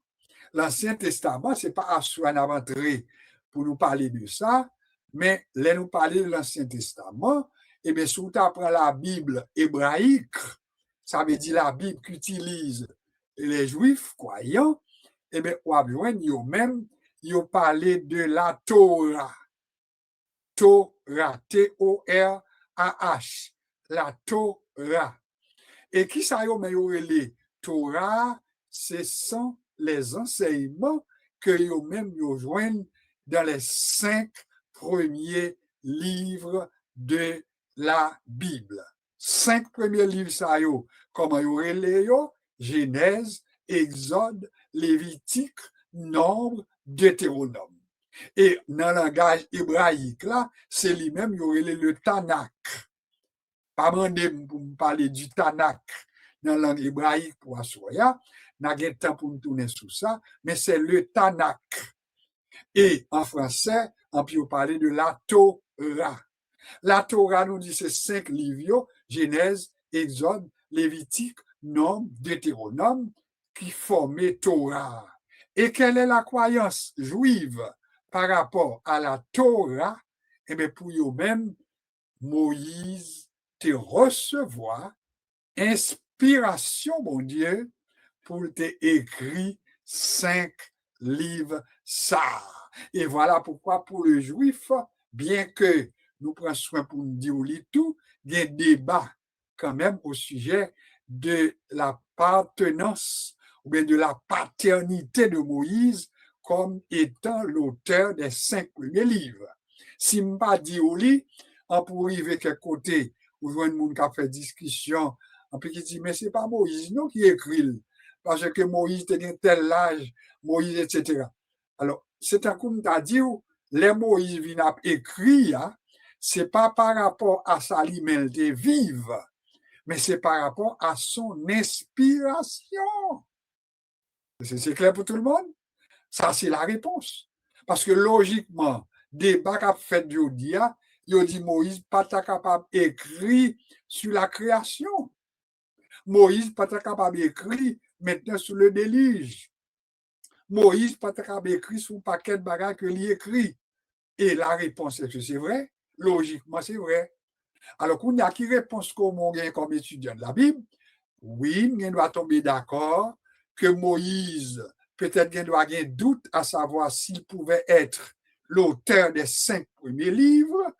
L'Ancien Testament, ce n'est pas à soi inventé pour nous parler de ça, mais là nous parler de l'Ancien Testament, et bien si on apprend la Bible hébraïque, ça veut dire la Bible qu'utilisent les Juifs croyants, et bien on va joindre eux-mêmes, ils ont parlé de la Torah. Torah, T-O-R-A-H, la Torah. Et qui ça y est, mais les Torah, ce sont les enseignements que eux-mêmes nous joignent dans les 5 premiers livres de la Bible. 5 premiers livres, ça yo, comment yo relé yo? Genèse, Exode, Lévitique, Nombre, Deutéronome. Et dans le langage hébraïque, là, c'est lui-même, il y aurait le Tanakh. Pas demandé pour me parler du Tanakh dans la langue hébraïque pour Assoya, n'a pas de temps pour me tourner sur ça, mais c'est le Tanakh. Et en français, on peut parler de la Torah. La Torah nous dit c'est 5 livres, Genèse, Exode, Lévitique, Nombre, Deutéronome, qui forment Torah. Et quelle est la croyance juive par rapport à la Torah? Eh bien, pour eux-mêmes, Moïse te recevoir inspiration, mon Dieu, pour te écrire 5 livres ça. Et voilà pourquoi pour le juif, bien que nous prenons soin pour nous dire tout, il y a un débat quand même au sujet de l'appartenance ou bien de la paternité de Moïse comme étant l'auteur des 5 premiers livres. Si je ne pas dit au lit, on pourrait arriver quelque côté où je vois un monde qui a fait discussion, on peut dire, mais ce n'est pas Moïse non qui écrit, parce que Moïse était tel âge, Moïse, etc. Alors, c'est un coup de dire, les Moïse viennent écrire, ce n'est pas par rapport à sa liberté vive, mais c'est par rapport à son inspiration. C'est clair pour tout le monde? Ça, c'est la réponse. Parce que logiquement, débat qu'a fait Jodia, il dit Moïse pas capable d'écrire sur la création. Moïse pas capable d'écrire maintenant sur le déluge. Moïse pas capable d'écrire sur un paquet de bagages que lui écrit. Et la réponse est que c'est vrai. Logiquement, c'est vrai. Alors, qu'on a qui réponse qu'on gagne comme étudiant de la Bible? Oui, on doit tomber d'accord que Moïse, peut-être qu'il doit avoir un doute à savoir s'il pouvait être l'auteur des 5 premiers livres,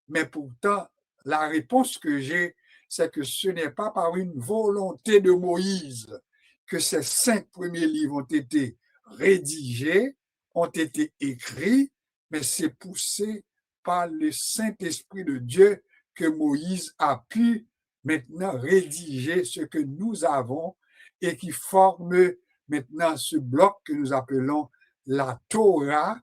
mais pourtant, la réponse que j'ai, c'est que ce n'est pas par une volonté de Moïse que ces 5 premiers livres ont été rédigés, ont été écrits, mais c'est poussé par le Saint-Esprit de Dieu que Moïse a pu maintenant rédiger ce que nous avons et qui forme maintenant ce bloc que nous appelons la Torah,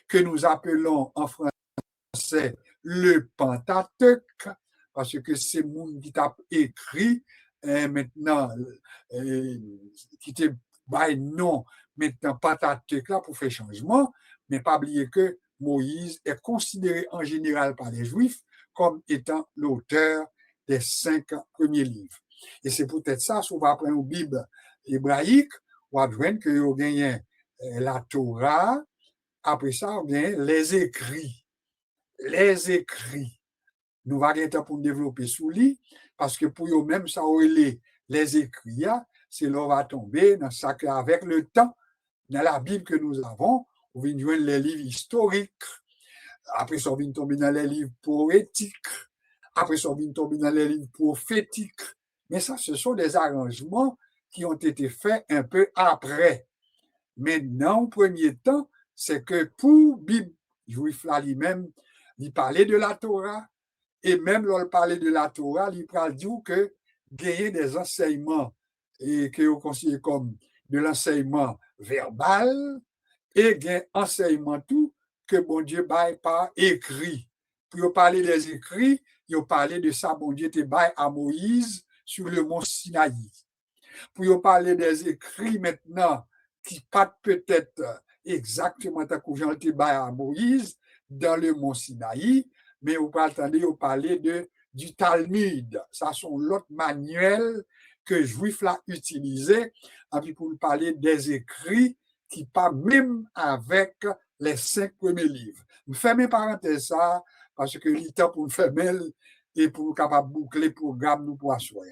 que nous appelons en français le Pentateuque, parce que c'est mon qui t'a écrit maintenant, qui te bail non, maintenant Pentateuque là pour faire changement, mais pas oublier que Moïse est considéré en général par les Juifs comme étant l'auteur des 5 premiers livres. Et c'est peut-être ça, si on va prendre une Bible hébraïque, on va voir que vous gagnez la Torah, après ça, on gagne les écrits. Les écrits. Nous va gagner temps pour développer sous lui, parce que pour eux-mêmes, ça aurait les écrits, c'est là on va tomber dans ça avec le temps, dans la Bible que nous avons, on vient joindre les livres historiques, après ça on vient tomber dans les livres poétiques, après ça on vient tomber dans les livres prophétiques, mais ça, ce sont des arrangements qui ont été faits un peu après. Maintenant, au premier temps, c'est que pour Bible juif là lui-même, il parlait de la Torah, et même lorsqu'il parlait de la Torah, il parle dire que gagner des enseignements et que vous considérez comme de l'enseignement verbal et gain enseignement tout que bon Dieu baille par écrit. Pour parler des écrits, il parlait de ça, bon Dieu te baille à Moïse sur le mont Sinaï. Pour parler des écrits maintenant, qui pas peut-être exactement ta couverture te baille à Moïse dans le mont Sinaï, mais vous attendez, vous parler du Talmud. Ça sont l'autre manuel que Juif l'a utilisé pour parler des écrits qui pas même avec les 5 premiers livres. Je fais mes parenthèses ça parce que il est temps pour faire mêler et pour capable boucler le programme nous pour assurer.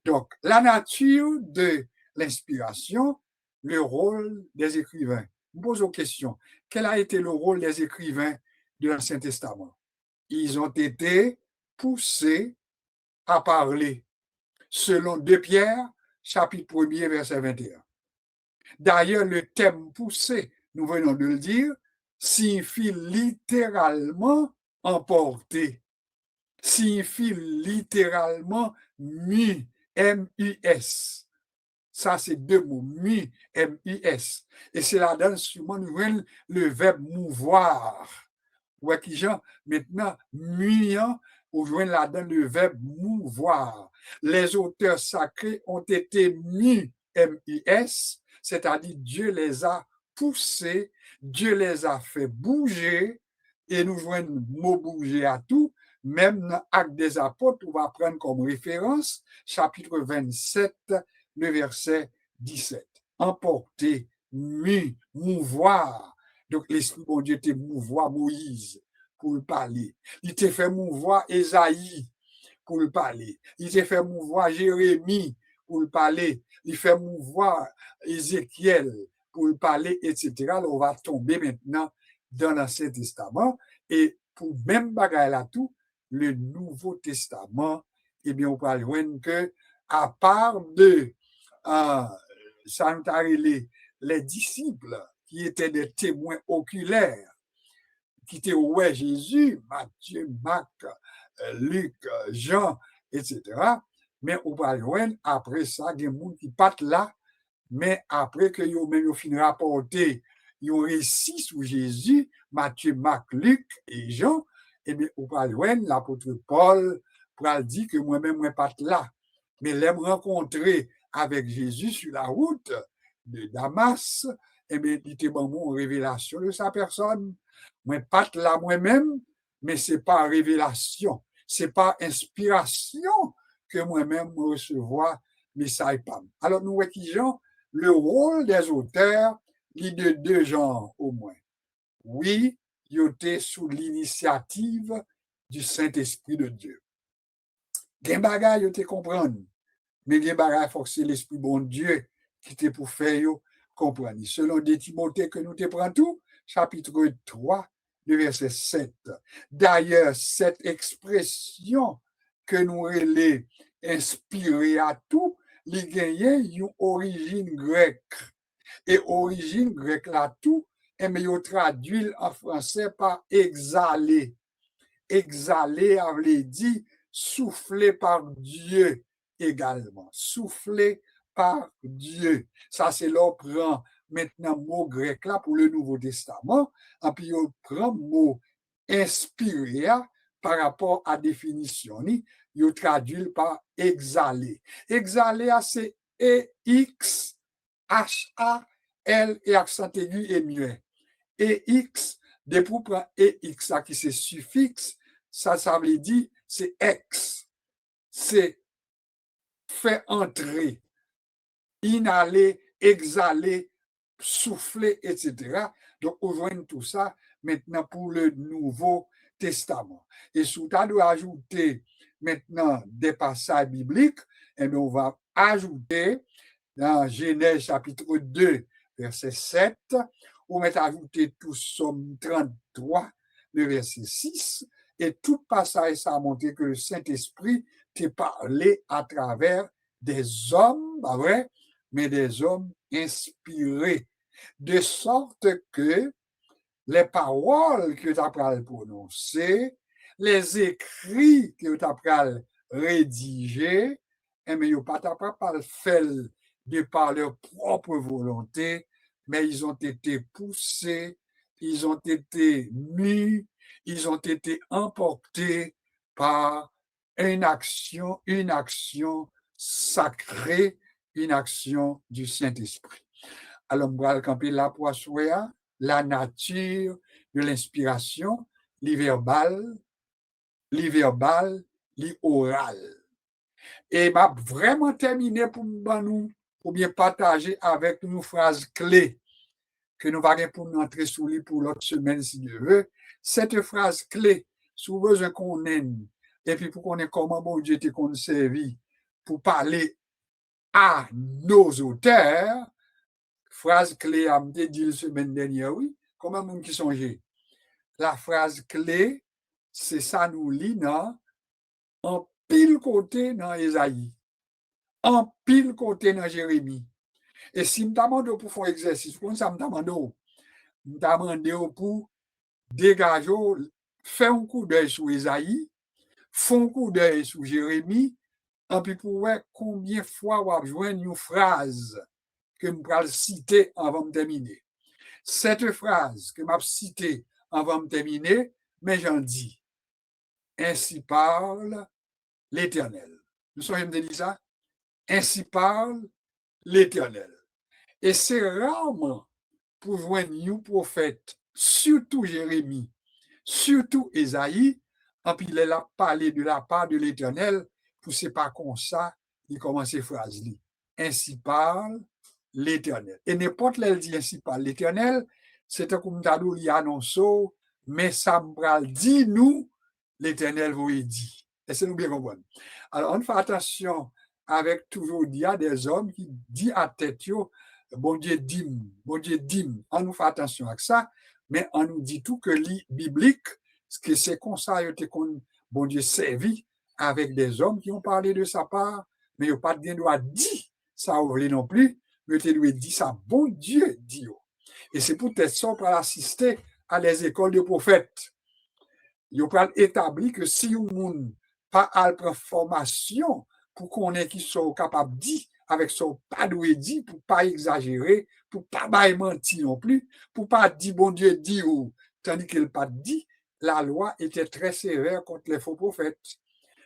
Donc, la nature de l'inspiration, le rôle des écrivains. Je pose une question. Quel a été le rôle des écrivains de l'Ancien Testament? Ils ont été poussés à parler, selon 2 Pierre, chapitre 1er, verset 21. D'ailleurs, le thème poussé nous venons de le dire, signifie littéralement emporter, signifie littéralement mu, M-U-S. Ça, c'est deux mots, mu, M-U-S. Et c'est là-dedans, souvent, nous voyons le verbe mouvoir. Ouais, qui genre, maintenant, muyant, on joint là-dedans le verbe mouvoir. Les auteurs sacrés ont été mus, M-U-S, c'est-à-dire Dieu les a poussés, Dieu les a fait bouger, et nous joignons le mot bouger à tout, même dans Actes des Apôtres, on va prendre comme référence, chapitre 27, le verset 17. Emporter, mu, mouvoir. Donc, l'Esprit bon Dieu te mouvoir Moïse pour le parler. Il te fait mouvoir Esaïe pour le parler. Il te fait mouvoir Jérémie pour le parler. Il fait mouvoir Ézéchiel pour le parler, etc. Là, on va tomber maintenant dans l'Ancien Testament. Et pour même bagaille là tout, le Nouveau Testament, eh bien, on peut voir que, à part de ça nous a les disciples qui étaient des témoins oculaires, qui étaient ouais Jésus, Matthieu, Marc, Luc, Jean, etc. Mais on va loin, après ça, des gens qui partent là, mais après que ils fini rapporter, ils ont réussi sur Jésus, Matthieu, Marc, Luc et Jean, et bien, on va loin, l'apôtre Paul, pour dire que moi-même, moi, pas là. Mais l'aime rencontrer avec Jésus sur la route de Damas, et bien, il était bon, une révélation de sa personne. Moi, pas là moi-même, mais c'est pas révélation, c'est pas inspiration que moi-même recevoir message pas. Alors, nous voyons le rôle des auteurs, il est de deux genres au moins. Oui, il était sous l'initiative du Saint-Esprit de Dieu. Gen bagay yo te comprendre, mais gen bagay faut que c'est l'Esprit bon Dieu qui te pour faire yo comprendre. Selon des Timothée que nous te prenons tout, chapitre 3, le verset 7. D'ailleurs, cette expression que nous relais inspirée à tout, li genyen une origine grecque. Et origine grecque là tout, et mais yo traduit en français par exhaler. Exhaler avait dit soufflé par Dieu également. Soufflé par Dieu. Ça, c'est l'on prend maintenant le mot grec là pour le Nouveau Testament, et puis on prend le mot inspiré par rapport à la définition. Il traduit par exhaler. Exhaler, c'est E-X, H-A-L et accent aigu et muet. EX, des pour prendre EX, qui c'est suffixe, ça veut dire c'est ex, c'est fait entrer, inhaler, exhaler, souffler, etc. Donc, on voit tout ça maintenant pour le Nouveau Testament. Et sous tas de ajouter maintenant des passages bibliques, et bien on va ajouter dans Genèse chapitre 2, verset 7, on va ajouter tout Somme 33, le verset 6, et tout passage, ça a montré que le Saint-Esprit t'est parlé à travers des hommes, pas vrai, mais des hommes inspirés, de sorte que les paroles que tu as prononcer, les écrits que tu as rédiger, mais ils n'ont pas fait de par leur propre volonté, mais ils ont été poussés, ils ont été mis, ils ont été emportés par une action sacrée, une action du Saint-Esprit. Alors, on va camper là pour assurer la nature de l'inspiration, l'oral. Et m'a vraiment terminé pour nous, pour bien partager avec nous phrases clés que nous allons pour nous entrer sous lui pour l'autre semaine, si Dieu veut. Cette phrase clé, sous besoin qu'on aime, et puis pour qu'on ait comment bon Dieu t'est conservé pour parler à nos auteurs, phrase clé à me dit la semaine dernière, oui, comment monde qui songeait. La phrase clé, c'est ça nous lit dans en pile côté dans Esaïe, en pile côté dans Jérémie. Et si je me demande pour faire exercice, comme ça me demande, nous avons demandé pour dégager, faire un coup d'œil sur Esaïe, faire un coup d'œil sur Jérémie, et puis pour voir combien de fois on va joindre une phrase que je vais citer avant de terminer. Cette phrase que je vais citer avant de terminer, mais j'en dis, ainsi parle l'Éternel. Vous savez me dire ça? Ainsi parle l'Éternel. Et c'est rarement pour joindre un prophète, surtout Jérémie, surtout Esaïe, et puis il a parlé de la part de l'Éternel, pour c'est pas comme ça, il commence ces phrases. Ainsi parle l'Éternel. Et n'importe lequel dit ainsi parle l'Éternel, c'est comme Tadou il annonce, mais ça me dit nous, l'Éternel vous dit. Et c'est nous bien comprendre. Alors, on fait attention avec toujours il y a des hommes qui disent à tête, bon Dieu dim, bon Dieu dim. On nous fait attention avec ça, mais on nous dit tout que les biblique, ce que c'est comme ça, qu'on bon Dieu servi avec des hommes qui ont parlé de sa part, mais il n'y a pas de droit dire ça ou non plus, mais il lui dit ça, bon Dieu dit. Et c'est peut-être ça pour assister à les écoles de prophètes. Il a établi que si un monde pas à la formation pour qu'on ait qui soit capable de dire avec son pas de dit, pour pas exagérer, pour pas mentir non plus, pour pas dire bon Dieu dit ou tandis qu'il pas dit, la loi était très sévère contre les faux prophètes.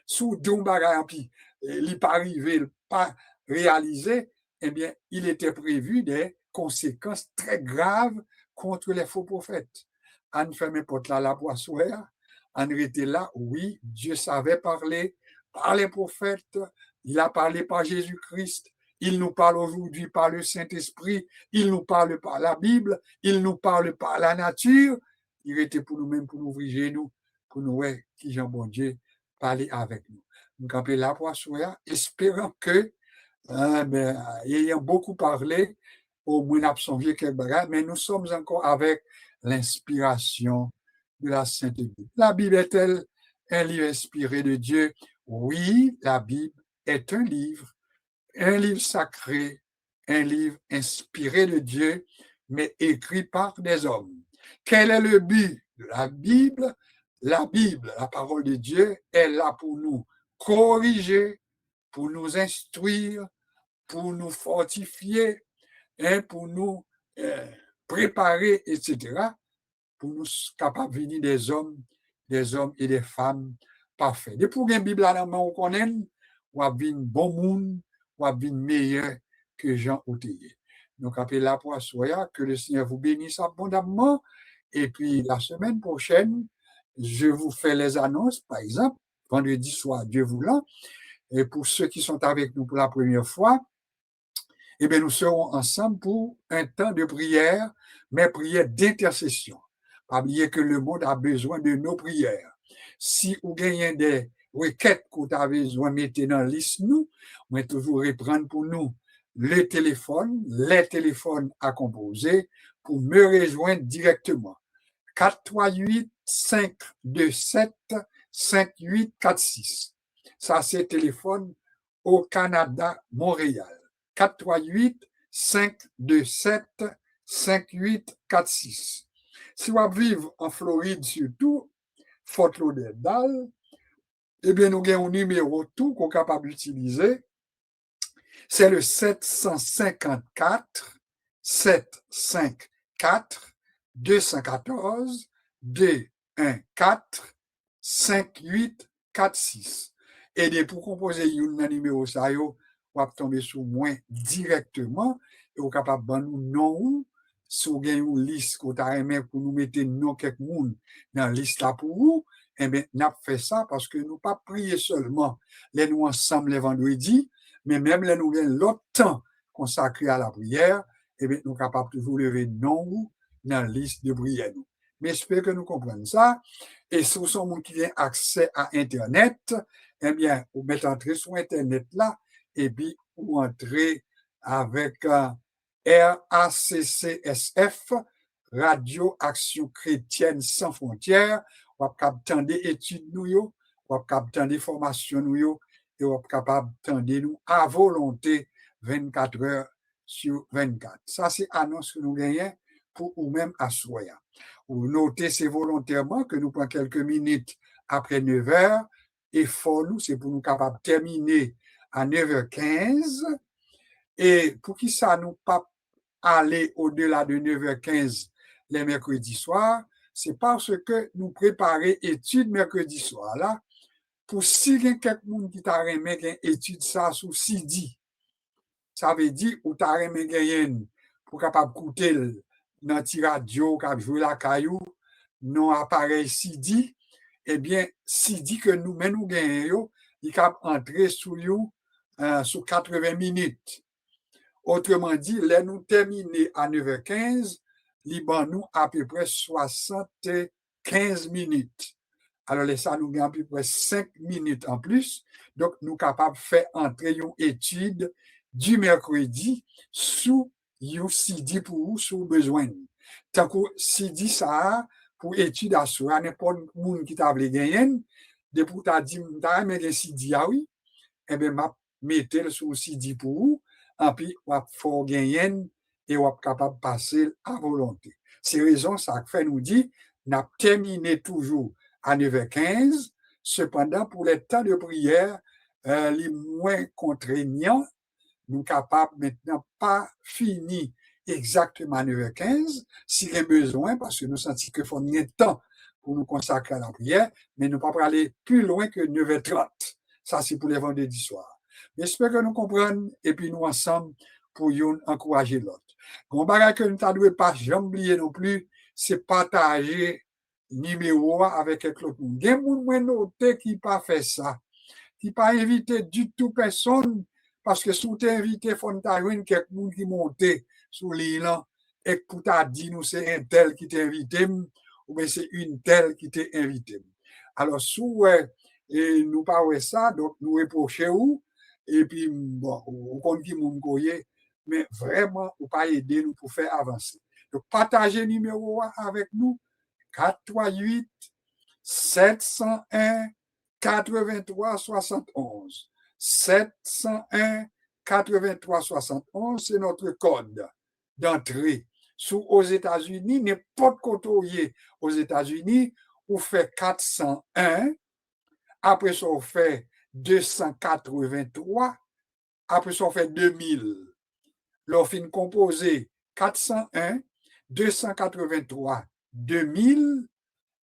Sous deux bagages, puis il pas arrivé, pas réalisé, eh bien, il était prévu des conséquences très graves contre les faux prophètes. On ferme porte là la poissoire, on était là, oui, Dieu savait parler par les prophètes, il a parlé par Jésus-Christ, il nous parle aujourd'hui par le Saint-Esprit, il nous parle par la Bible, il nous parle par la nature. Il était pour nous-mêmes, pour nous ouvrir genoux, pour nous voir qui Jean bon Dieu parler avec nous. Nous camper là pour soya, espérant que, ayant beaucoup parlé, au moins absorbé quelques bagages, mais nous sommes encore avec l'inspiration de la Sainte Bible. La Bible est-elle un livre inspiré de Dieu? Oui, la Bible est un livre sacré, un livre inspiré de Dieu, mais écrit par des hommes. Quel est le but de la Bible? La Bible, la parole de Dieu, est là pour nous corriger, pour nous instruire, pour nous fortifier, pour nous préparer, etc., pour nous capables de venir des hommes et des femmes parfaits. Et pour une Bible à la main, on connaît, on va venir bon monde, on va venir meilleur que Jean Otéier. Donc, après la poissoya, que le Seigneur vous bénisse abondamment. Et puis, la semaine prochaine, je vous fais les annonces, par exemple, vendredi soir, Dieu voulant. Et pour ceux qui sont avec nous pour la première fois, eh bien, nous serons ensemble pour un temps de prière, mais prière d'intercession. Pas oublier que le monde a besoin de nos prières. Si vous gagnez des requêtes que vous avez besoin de mettre dans la liste, nous, on va toujours reprendre pour nous les téléphones à composer pour me rejoindre directement. 438 527 5846. Ça, c'est téléphone au Canada, Montréal. 438 527 5846. Si vous vivez en Floride surtout, Fort Lauderdale, eh bien, nous avons un numéro tout qu'on est capable d'utiliser. C'est le 754 754 214 214 5846. Et pour composer un numéro ça, vous va tomber sur moi directement et vous capable de nous nom si vous avez une liste que vous avez pour nous mettre nom quelques monde dans la liste là pour vous. Eh bien, nous avons fait ça parce que nous pas prier seulement les nous ensemble les vendredis, mais même les nous avons l'autre temps consacré à la prière, eh bien, nous sommes capables de vous lever non dans la liste de prière. Mais j'espère que nous comprenons ça. Et si vous avez accès à Internet, eh bien, vous mettez entrer sur Internet là, et puis vous entrez avec RACCSF, Radio Action Chrétienne Sans Frontières. Vous êtes capable des études, vous êtes capable des formations, et vous êtes capable de nous à volonté 24 heures sur 24. Ça, c'est annonce que nous gagnons pour ou même à soya. Ou notez, c'est volontairement que nous prenons quelques minutes après 9 heures. Et pour nous, c'est pour nous capables de terminer à 9h15. Et pour qui ça nous pas aller au-delà de 9h15 les mercredis soirs, c'est parce que nous préparons études mercredi soir là. Pour si il y a quelqu'un qui t'a remis une étude ça sous CD, ça veut dire ou t'a remis gagner pour capable écouter dans ti radio qui jouer la caillou non appareil CD, eh bien CD que nous mais nous gagnons, il cap entrer sous you sur 80 minutes. Autrement dit, là nous terminer à 9h15, liban nous à peu près 75 minutes. Alors, ça nous gagne à peu près 5 minutes en plus. Donc, nous sommes capables de faire entrer une étude du mercredi sous une CD pour vous, sous besoin. Tant que CD, ça, pour étude à soi, n'importe qui qui t'a voulu gagner, depuis que tu as dit, tu as aimé les CD, ah oui, eh bien, je mettez le sous CD pour vous, et puis, on va faire gagner et on va capable de passer à volonté. C'est raison, ça fait nous dire, on a terminé toujours à 9h15. Cependant, pour les temps de prière, les moins contraignants, nous sommes capables maintenant pas finir exactement à 9h15, s'il y a besoin, parce que nous sentons qu'il faut un temps pour nous consacrer à la prière, mais nous ne pouvons pas aller plus loin que 9h30. Ça, c'est pour les vendredis soirs. J'espère que nous comprenons, et puis nous ensemble, pour encourager l'autre. Bon, bagage que nous ne devons pas jamais oublier non plus, c'est partager numéro avec quelqu'un d'autre. Il y a des gens qui n'ont pas fait ça, qui n'ont pas invité du tout personne, parce que si tu es invité, il faut que tu aies quelqu'un qui monte sur l'île et que tu as dit, nous, c'est un tel qui t'a invité, ou bien c'est une telle qui t'a invité. Alors, si et nous parlons ça, donc nous reprochons, et puis, bon, on compte qui nous coyer, mais vraiment, on pas aider nous pour faire avancer. Donc, partagez le numéro avec nous, 438 701 83 71. 701 83 71, c'est notre code d'entrée. Aux États-Unis, n'importe côté aux États-Unis, on fait 401, après ça on fait 283, après ça on fait 2000. L'on fin composé 401, 283, 2000,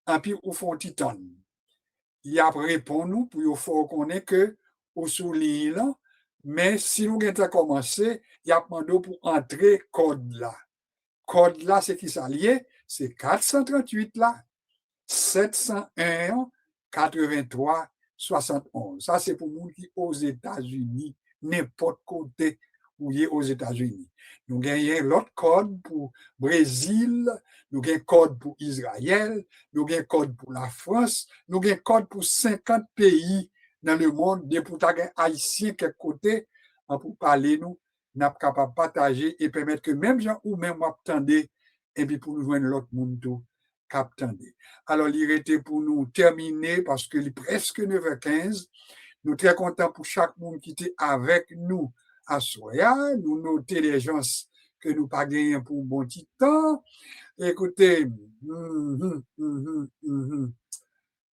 et puis on fait un titan. Il a répondu nous pour faut connaître que au sous l'île, mais si nous avons commencé, il a demandé pour entrer code là. Code là, c'est qui s'allie, c'est 438 là, 701 83 71. Ça, c'est pour nous qui aux États-Unis, n'importe côté où il est aux États-Unis. Nous gagnons l'autre code pour Brésil, nous gagnons code pour Israël, nous gagnons code pour la France, nous gagnons code pour 50 pays dans le monde, des pour haïtiens quelque côté, pour parler nous, nous sommes capables de partager et permettre que même gens ou même attendez, et puis pour nous joindre l'autre monde tout, captandé. Alors, il était pour nous terminer parce qu'il est presque 9h15. Nous sommes très contents pour chaque monde qui était avec nous à Soya. Nous notons les gens que nous pas gagné pour un bon petit temps. Écoutez,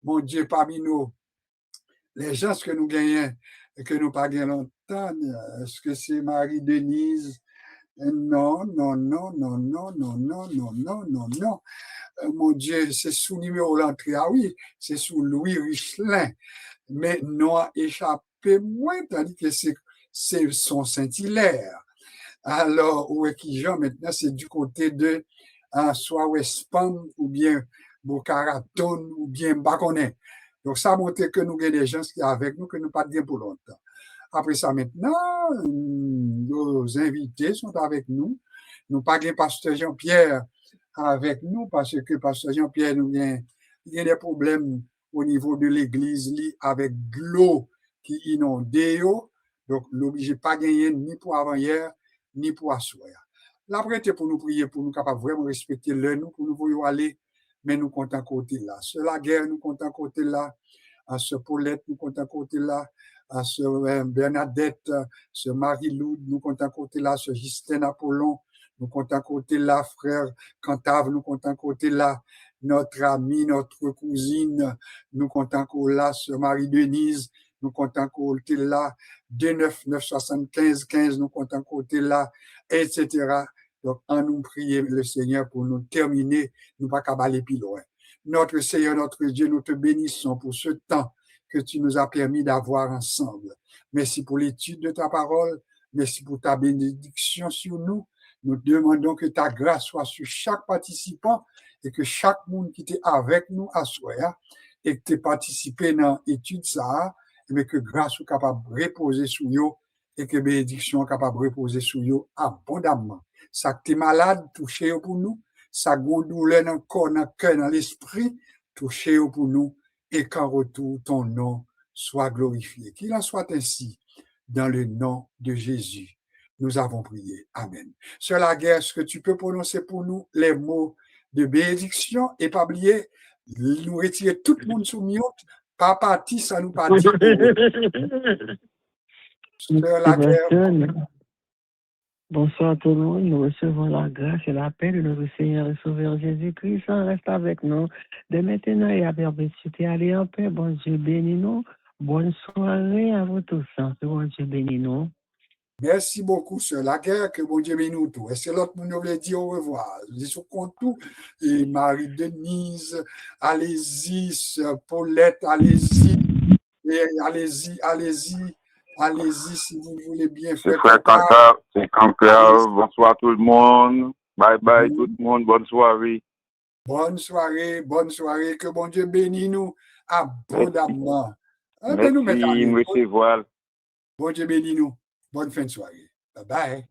mon Dieu, parmi nous, les gens que nous gagnons, que nous pas gagné longtemps, est-ce que c'est Marie-Denise? Non, non, non, non, non, non, non, non, non, non, non. Mon Dieu, c'est sous numéro l'entrée. Ah oui, c'est sous Louis Richelin. Mais non a échappé moins, tandis que c'est son Saint-Hilaire. Alors, où est qui Jean maintenant, c'est du côté de soit West Palm ou bien Boca Raton ou bien Baconnet. Donc, ça montre que nous avons des gens qui sont avec nous, que nous pas bien pour longtemps. Après ça, maintenant, nos invités sont avec nous. Nous pas bien pasteur Jean-Pierre avec nous parce que pasteur Jean-Pierre nous il y a des problèmes au niveau de l'église avec l'eau qui inonde. Donc, l'obligé pas gagner ni pour avant-hier, ni pour assoir. La prête pour nous prier, pour nous capables vraiment respecter l'heure, nous, pour nous voyons aller, mais nous comptons côté là. Sur la guerre, nous comptons côté là. À ce Paulette, nous comptons côté là. À ce Bernadette, ce Marie-Lou, nous comptons côté là. Ce Justin Apollon, nous comptons côté là, frère Cantave, nous comptons côté là, notre amie, notre cousine, nous comptons côté là, sœur Marie-Denise, nous comptons côté là, 29 975 15, nous comptons côté là, etc. Donc, en nous prier le Seigneur pour nous terminer, nous pas qu'à aller plus loin. Notre Seigneur, notre Dieu, nous te bénissons pour ce temps que tu nous as permis d'avoir ensemble. Merci pour l'étude de ta parole. Merci pour ta bénédiction sur nous. Nous demandons que ta grâce soit sur chaque participant et que chaque monde qui était avec nous à soi et que tu aies participé dans l'étude ça, mais que grâce soit capable de reposer sur eux et que bénédiction soit capable de reposer sur eux abondamment. Ça que tu es malade, touchez pour nous. Ça douleur dans le corps, dans le cœur, dans l'esprit, touchez pour nous et qu'en retour, ton nom soit glorifié. Qu'il en soit ainsi, dans le nom de Jésus. Nous avons prié. Amen. Sœur Laguerre, est-ce que tu peux prononcer pour nous les mots de bénédiction et pas oublier, nous retirer tout le monde sous mute, pas parti, ça nous pas dit. Sœur Laguerre. Bonsoir tout le monde, nous recevons la grâce et la paix de notre Seigneur et Sauveur Jésus-Christ. Reste avec nous de maintenant et à perpétuité. Allez en paix, bon Dieu bénis nous. Bonne soirée à vous tous. Bon Dieu bénis nous. Merci beaucoup, Sœur Laguerre, que bon Dieu bénisse nous tous. Et c'est l'autre monde nous veut dire au revoir. Je suis content. Et Marie-Denise, allez-y, Sœur Paulette, allez-y. Et allez-y, si vous voulez bien faire. Frère Cantave, c'est Campbell. Bonsoir tout le monde. Bye bye tout le monde. Bonne soirée. Bonne soirée. Que bon Dieu bénisse nous abondamment. Merci, me recevoir. Bon Dieu bénisse nous. Bonne fin de soirée. Bye bye.